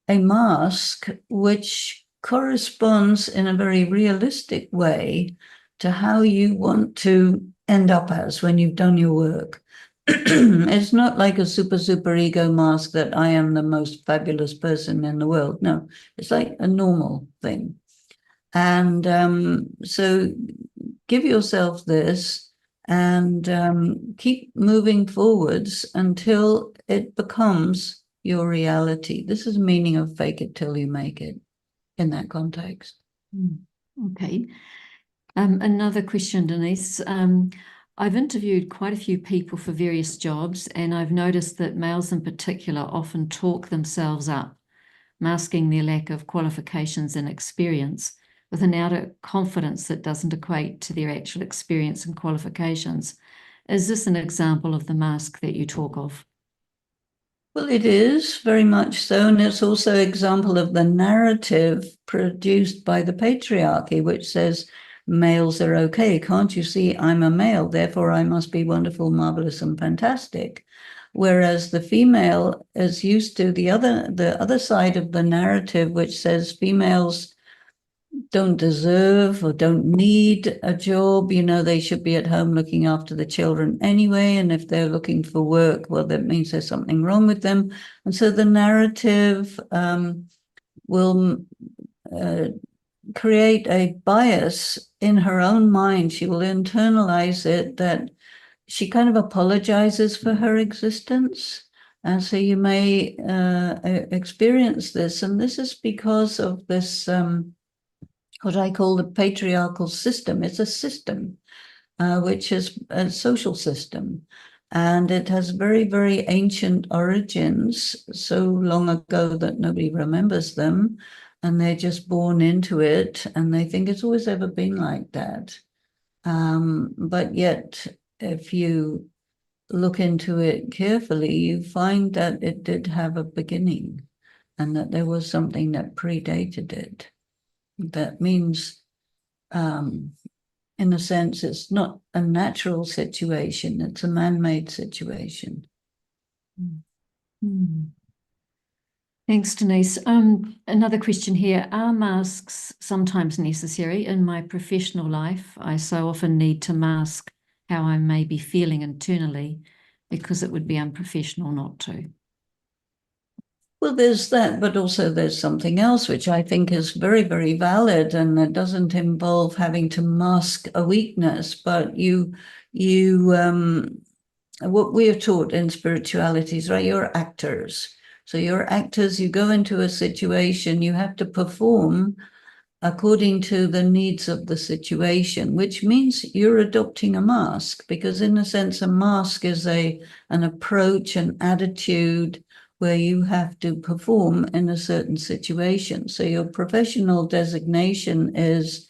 a mask which corresponds in a very realistic way to how you want to end up as when you've done your work. It's not like a super ego mask that I am the most fabulous person in the world. No, it's like a normal thing. And so give yourself this and keep moving forwards until it becomes your reality. This is the meaning of fake it till you make it in that context. Okay. Another question, Denise. I've interviewed quite a few people for various jobs, and I've noticed that males in particular often talk themselves up, masking their lack of qualifications and experience with an outer confidence that doesn't equate to their actual experience and qualifications. Is this an example of the mask that you talk of? Well, it is very much so, and it's also an example of the narrative produced by the patriarchy, which says males are okay. Can't you see I'm a male, therefore I must be wonderful, marvelous, and fantastic. Whereas the female is used to the other side of the narrative, which says females don't deserve or don't need a job. They should be at home looking after the children anyway. And if they're looking for work, well, that means there's something wrong with them. And so the narrative will create a bias in her own mind. She will internalize it, that she kind of apologizes for her existence. And so you may experience this. And this is because of this what I call the patriarchal system. It's a system, which is a social system. And it has very, very ancient origins, so long ago that nobody remembers them. And they're just born into it, and they think it's always ever been like that. But yet, if you look into it carefully, you find that it did have a beginning and that there was something that predated it. That means, in a sense, it's not a natural situation, it's a man-made situation. Mm. Thanks, Denise. Another question here. Are masks sometimes necessary? In my professional life, I so often need to mask how I may be feeling internally because it would be unprofessional not to. Well, there's that, but also there's something else which I think is very, very valid, and it doesn't involve having to mask a weakness, but what we are taught in spiritualities, right? You're actors. So you're actors, you go into a situation, you have to perform according to the needs of the situation, which means you're adopting a mask, because in a sense, a mask is an approach, an attitude where you have to perform in a certain situation. So your professional designation is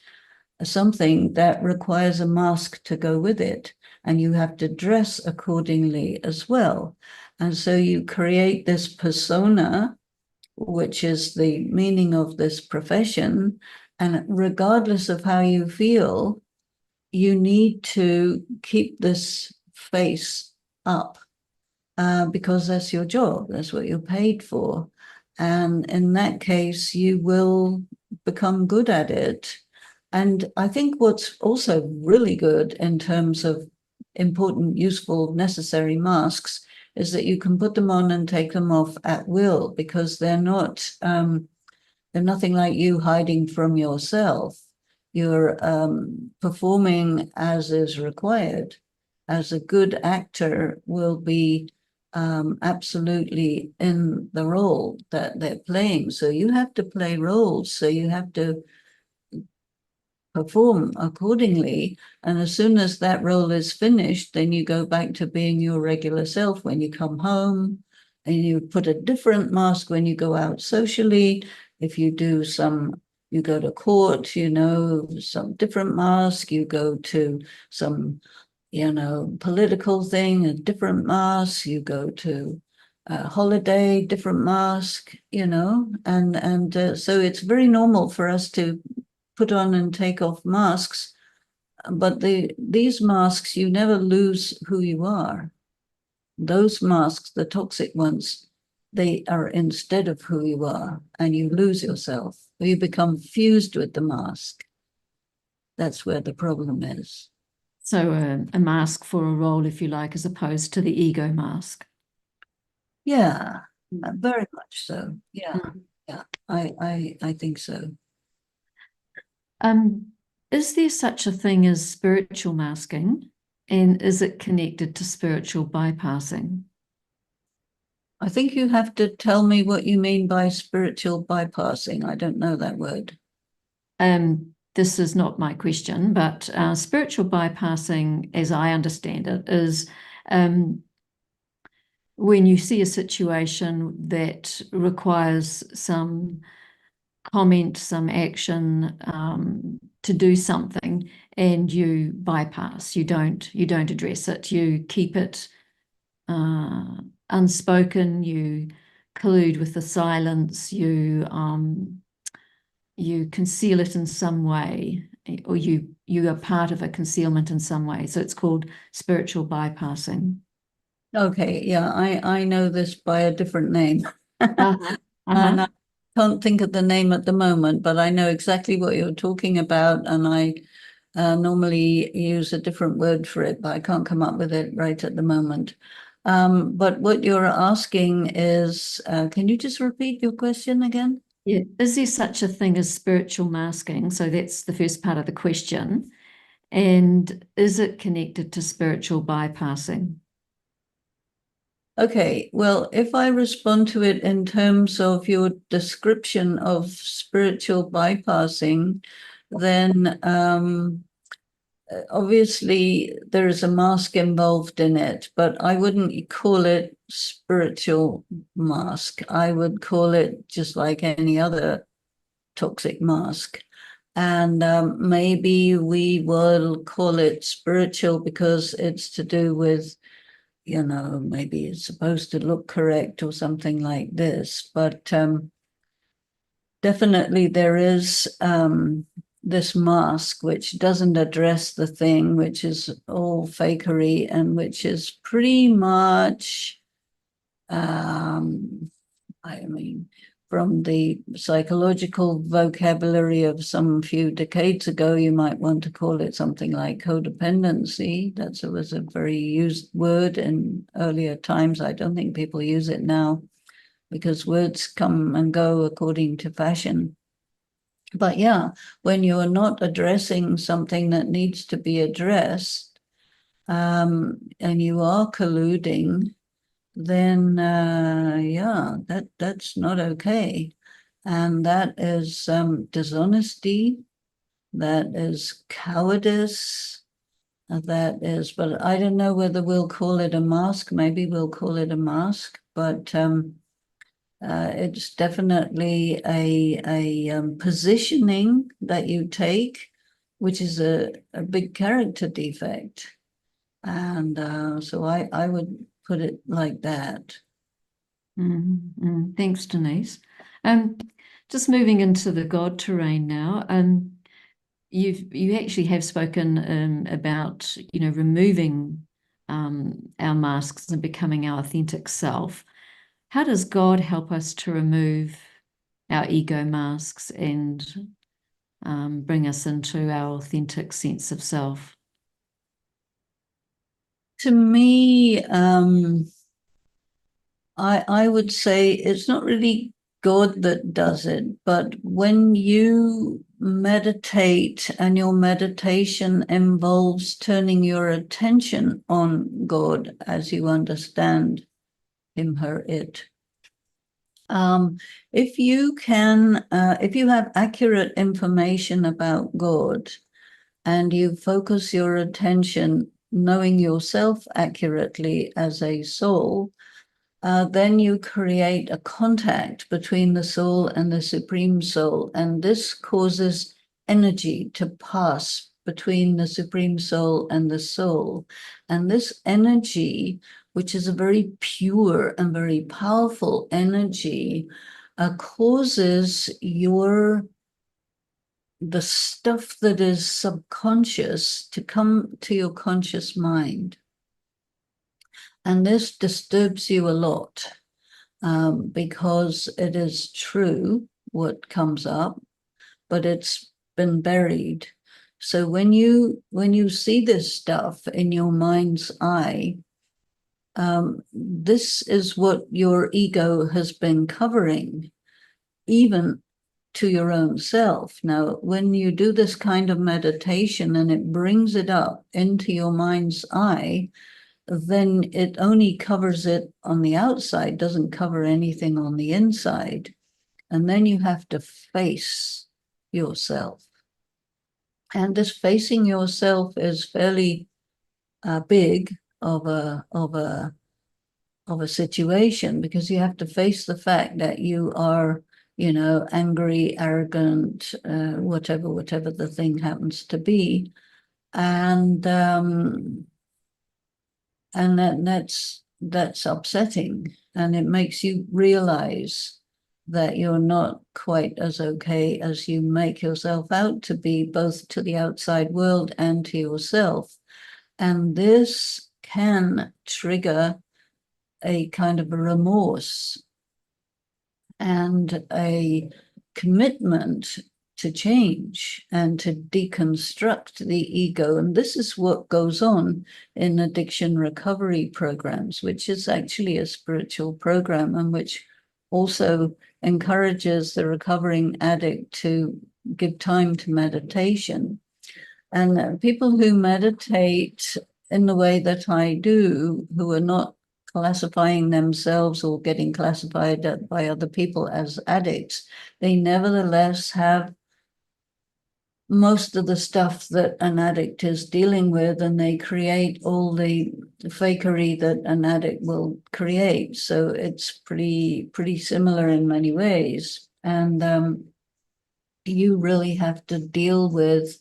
something that requires a mask to go with it, and you have to dress accordingly as well. And so you create this persona, which is the meaning of this profession. And regardless of how you feel, you need to keep this face up, because that's your job, that's what you're paid for. And in that case, you will become good at it. And I think what's also really good in terms of important, useful, necessary masks is that you can put them on and take them off at will, because they're nothing like you hiding from yourself. You're performing as is required. As a good actor will be absolutely in the role that they're playing. So you have to play roles. So you have to perform accordingly. And as soon as that role is finished, then you go back to being your regular self when you come home, and you put a different mask when you go out socially. If you you go to court, some different mask. You go to some, political thing, a different mask. You go to a holiday, different mask, and so it's very normal for us to put on and take off masks, but these masks, you never lose who you are. Those masks, the toxic ones, they are instead of who you are, and you lose yourself, or you become fused with the mask. That's where the problem is. So a mask for a role, if you like, as opposed to the ego mask. Yeah, very much so. Yeah, yeah, I think so. Is there such a thing as spiritual masking, and is it connected to spiritual bypassing? I think you have to tell me what you mean by spiritual bypassing. I don't know that word. This is not my question, but spiritual bypassing, as I understand it, is when you see a situation that requires some comment, some action, to do something, and you bypass. You don't address it. You keep it unspoken. You collude with the silence. You conceal it in some way, or you are part of a concealment in some way. So it's called spiritual bypassing. Okay, yeah, I know this by a different name. Uh-huh. And Uh-huh. I can't think of the name at the moment, but I know exactly what you're talking about. And I normally use a different word for it, but I can't come up with it right at the moment. But what you're asking is, can you just repeat your question again? Yeah. Is there such a thing as spiritual masking? So that's the first part of the question. And is it connected to spiritual bypassing? Okay, well, if I respond to it in terms of your description of spiritual bypassing, then obviously there is a mask involved in it, but I wouldn't call it spiritual mask. I would call it just like any other toxic mask. And maybe we will call it spiritual because it's to do with, maybe it's supposed to look correct or something like this. But definitely there is this mask which doesn't address the thing, which is all fakery and which is pretty much, from the psychological vocabulary of some few decades ago, you might want to call it something like codependency. That was a very used word in earlier times. I don't think people use it now because words come and go according to fashion. But yeah, when you're not addressing something that needs to be addressed, and you are colluding, then that's not okay. And that is dishonesty, that is cowardice, that is, but I don't know whether we'll call it a mask. Maybe we'll call it a mask, but it's definitely a positioning that you take, which is a big character defect. And so I would put it like that. Thanks, Denise. Just moving into the God terrain now. You actually have spoken about removing our masks and becoming our authentic self. How does God help us to remove our ego masks and bring us into our authentic sense of self? To me, I would say it's not really God that does it, but when you meditate and your meditation involves turning your attention on God as you understand him, her, it. If you have accurate information about God and you focus your attention knowing yourself accurately as a soul, then you create a contact between the soul and the Supreme Soul. And this causes energy to pass between the Supreme Soul and the soul. And this energy, which is a very pure and very powerful energy, causes the stuff that is subconscious to come to your conscious mind. And this disturbs you a lot because it is true what comes up, but it's been buried. So when you see this stuff in your mind's eye, this is what your ego has been covering, even to your own self. Now, when you do this kind of meditation and it brings it up into your mind's eye, then it only covers it on the outside, doesn't cover anything on the inside. And then you have to face yourself. And this facing yourself is fairly big of a situation, because you have to face the fact that you are, angry, arrogant, whatever the thing happens to be. And that's upsetting, and it makes you realize that you're not quite as okay as you make yourself out to be, both to the outside world and to yourself. And this can trigger a kind of a remorse and a commitment to change and to deconstruct the ego. And this is what goes on in addiction recovery programs, which is actually a spiritual program, and which also encourages the recovering addict to give time to meditation. And people who meditate in the way that I do, who are not classifying themselves or getting classified by other people as addicts, they nevertheless have most of the stuff that an addict is dealing with, and they create all the fakery that an addict will create. So it's pretty similar in many ways. And you really have to deal with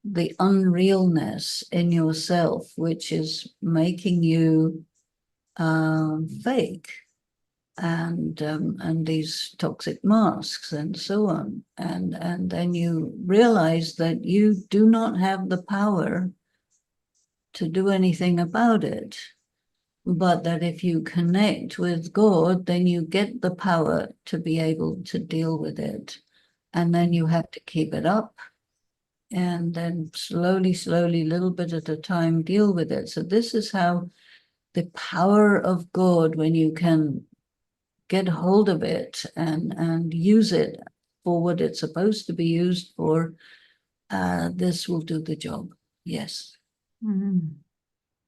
the unrealness in yourself, which is making you fake, and these toxic masks and so on. And then you realize that you do not have the power to do anything about it, but that if you connect with God, then you get the power to be able to deal with it. And then you have to keep it up, and then slowly, little bit at a time, deal with it. So this is how the power of God, when you can get hold of it and use it for what it's supposed to be used for, this will do the job. Yes. Mm.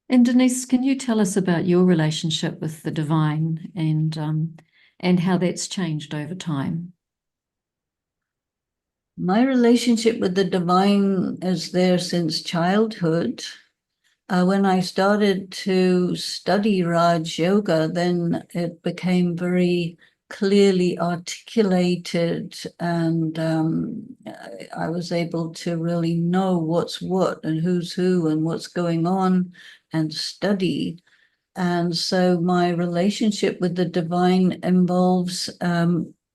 And Denise, can you tell us about your relationship with the divine and how that's changed over time? My relationship with the divine is there since childhood. When I started to study Raj Yoga, then it became very clearly articulated, and I was able to really know what's what and who's who and what's going on, and study. And so my relationship with the divine involves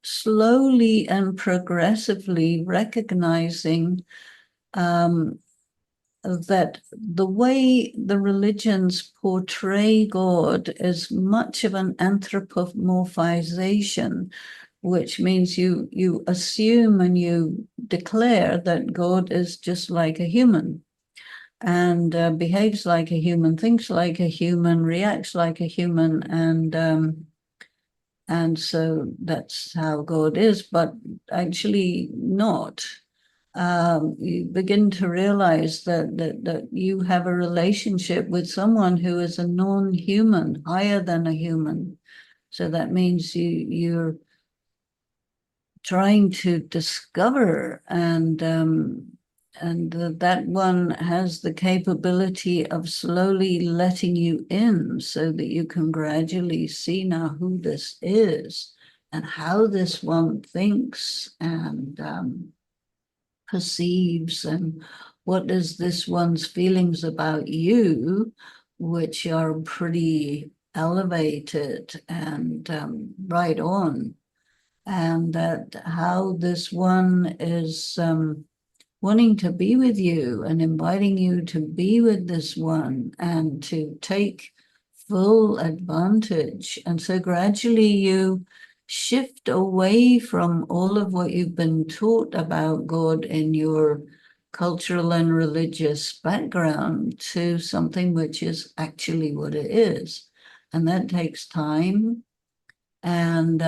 slowly and progressively recognizing that the way the religions portray God is much of an anthropomorphization, which means you assume and you declare that God is just like a human, and behaves like a human, thinks like a human, reacts like a human, and so that's how God is, but actually not. You begin to realize that you have a relationship with someone who is a non-human, higher than a human. So that means you're trying to discover, and that one has the capability of slowly letting you in, so that you can gradually see now who this is and how this one thinks and perceives, and what is this one's feelings about you, which are pretty elevated and right on, and that how this one is wanting to be with you and inviting you to be with this one and to take full advantage. And so gradually you shift away from all of what you've been taught about God in your cultural and religious background to something which is actually what it is. And that takes time. And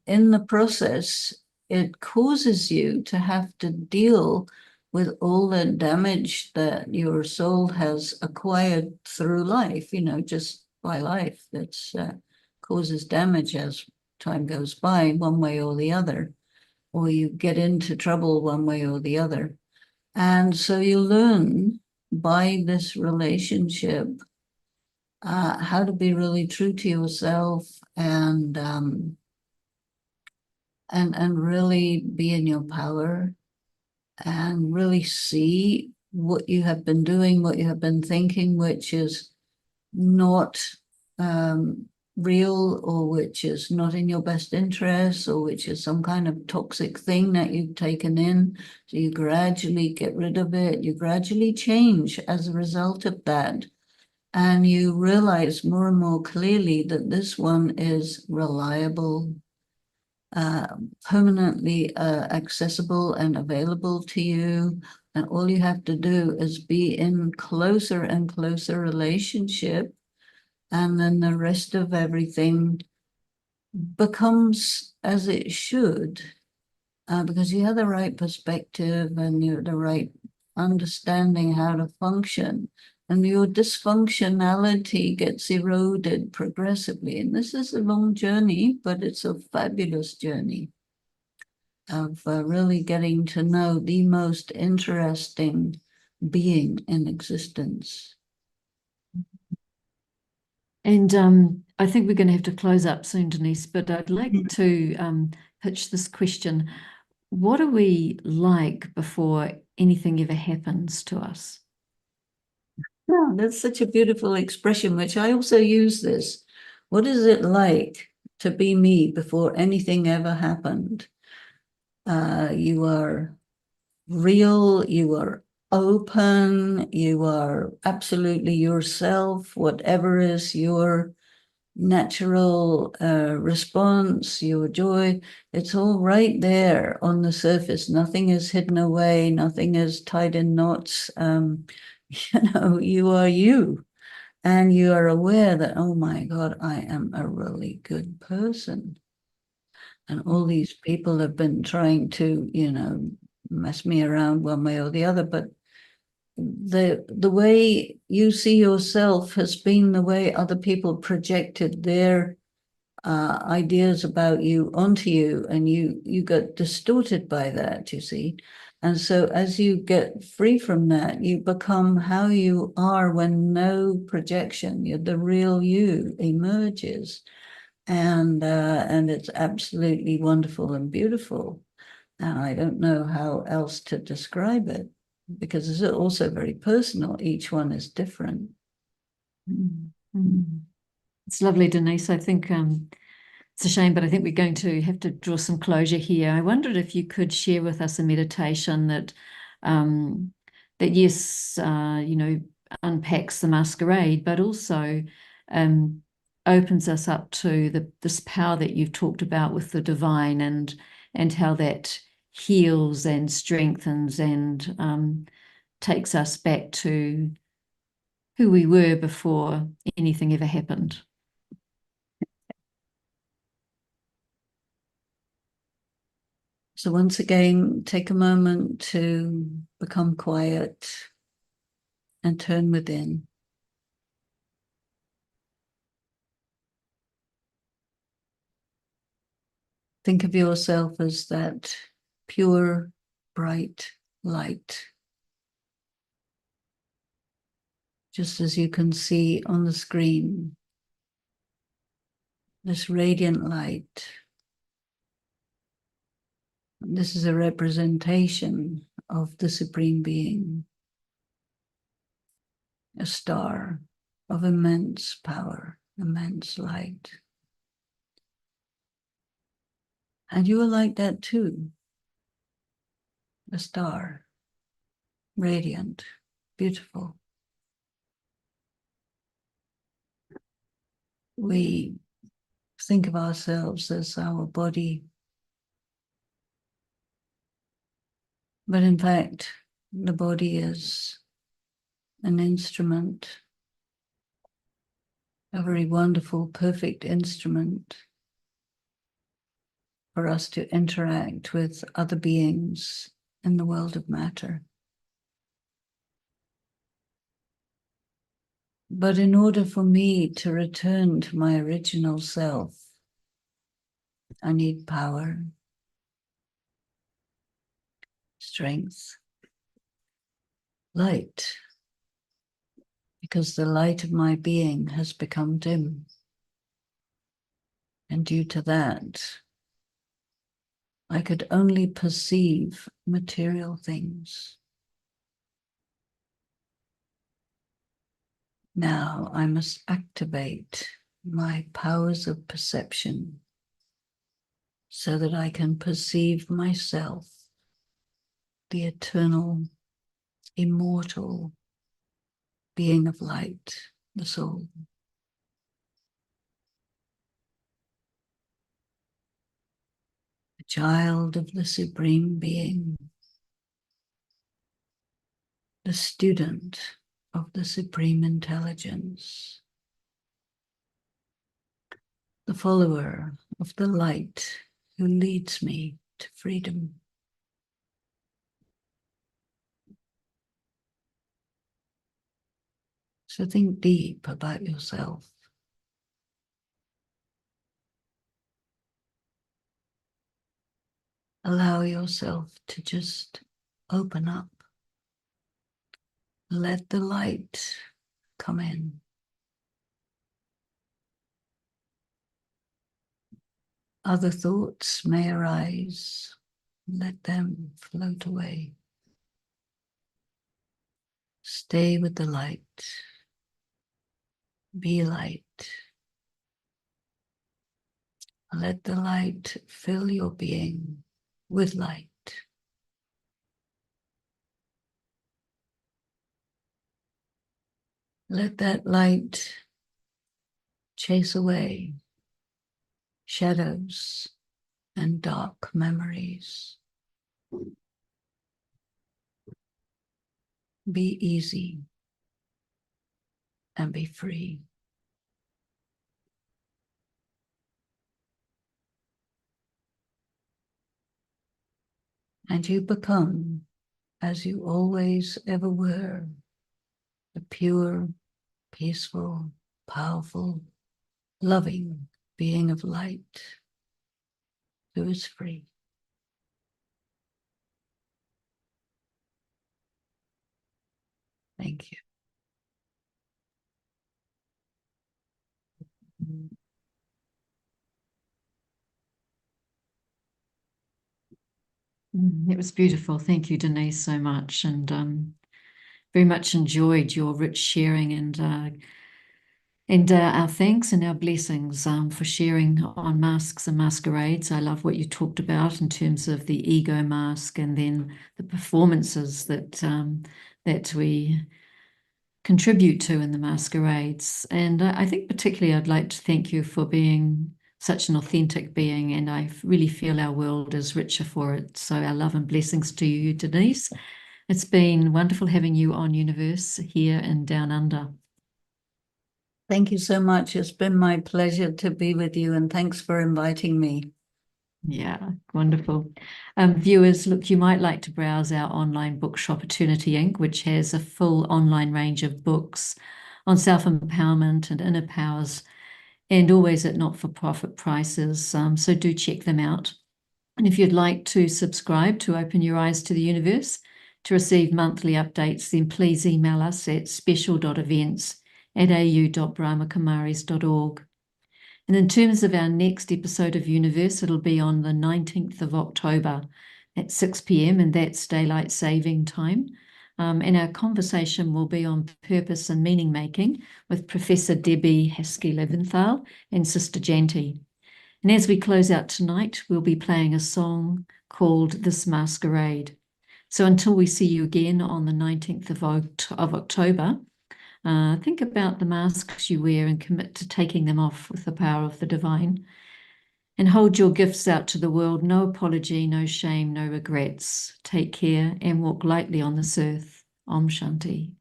in the process, it causes you to have to deal with all the damage that your soul has acquired through life, just by life. That causes damage as time goes by, one way or the other, or you get into trouble one way or the other. And so you learn by this relationship how to be really true to yourself, and really be in your power, and really see what you have been doing, what you have been thinking, which is not real, or which is not in your best interest, or which is some kind of toxic thing that you've taken in. So you gradually get rid of it. You gradually change as a result of that. And you realize more and more clearly that this one is reliable, permanently accessible and available to you. And all you have to do is be in closer and closer relationship. And then the rest of everything becomes as it should, because you have the right perspective and you have the right understanding how to function, and your dysfunctionality gets eroded progressively. And this is a long journey, but it's a fabulous journey. of really getting to know the most interesting being in existence. And I think we're going to have to close up soon, Denise, but I'd like to pitch this question. What are we like before anything ever happens to us? Yeah, that's such a beautiful expression, which I also use this. What is it like to be me before anything ever happened? You are real, you are open, you are absolutely yourself, whatever is your natural response, your joy, it's all right there on the surface. Nothing is hidden away, nothing is tied in knots. You are you. And you are aware that, oh my God, I am a really good person. And all these people have been trying to, mess me around one way or the other. But the way you see yourself has been the way other people projected their ideas about you onto you, and you got distorted by that, you see. And so as you get free from that, you become how you are when no projection, you're the real you emerges. And it's absolutely wonderful and beautiful. And I don't know how else to describe it, because it's also very personal. Each one is different. Mm-hmm. It's lovely, Denise. I think it's a shame, but I think we're going to have to draw some closure here. I wondered if you could share with us a meditation that yes, unpacks the masquerade, but also opens us up to this power that you've talked about with the divine, and how that heals and strengthens and takes us back to who we were before anything ever happened. So once again, take a moment to become quiet and turn within. Think of yourself as that pure, bright light, just as you can see on the screen, this radiant light. This is a representation of the Supreme Being, a star of immense power, immense light. And you are like that too, a star, radiant, beautiful. We think of ourselves as our body, but in fact, the body is an instrument, a very wonderful, perfect instrument for us to interact with other beings in the world of matter. But in order for me to return to my original self, I need power, strength, light, because the light of my being has become dim. And due to that, I could only perceive material things. Now I must activate my powers of perception so that I can perceive myself, the eternal, immortal being of light, the soul. A child of the Supreme Being, the student of the Supreme Intelligence, the follower of the light who leads me to freedom. So think deep about yourself. allow yourself to just open up. Let the light come in. Other thoughts may arise. Let them float away. Stay with the light. Be light. Let the light fill your being with light. Let that light chase away shadows and dark memories. Be easy and be free. And you become, as you always ever were, the pure, peaceful, powerful, loving being of light who is free. Thank you. It was beautiful. Thank you, Denise, so much. And very much enjoyed your rich sharing and our thanks and our blessings for sharing on masks and masquerades. I love what you talked about in terms of the ego mask and then the performances that we contribute to in the masquerades. And I think particularly I'd like to thank you for being such an authentic being, and I really feel our world is richer for it. So our love and blessings to you, Denise. It's been wonderful having you on Youniverse here in Down Under. Thank you so much. It's been my pleasure to be with you, and thanks for inviting me. Yeah, wonderful. Viewers, look, you might like to browse our online bookshop, Eternity Inc., which has a full online range of books on self-empowerment and inner powers, and always at not-for-profit prices. So do check them out. And if you'd like to subscribe to Open Your Eyes to the Universe to receive monthly updates, then please email us at special.events@au.brahmakumaris.org. And in terms of our next episode of Youniverse, it'll be on the 19th of October at 6 p.m, and that's daylight saving time. And our conversation will be on purpose and meaning making with Professor Debbie Haskell-Leventhal and Sister Janty. And as we close out tonight, we'll be playing a song called This Masquerade. So until we see you again on the 19th of October, think about the masks you wear and commit to taking them off with the power of the divine. And hold your gifts out to the world. No apology, no shame, no regrets. Take care and walk lightly on this earth. Om Shanti.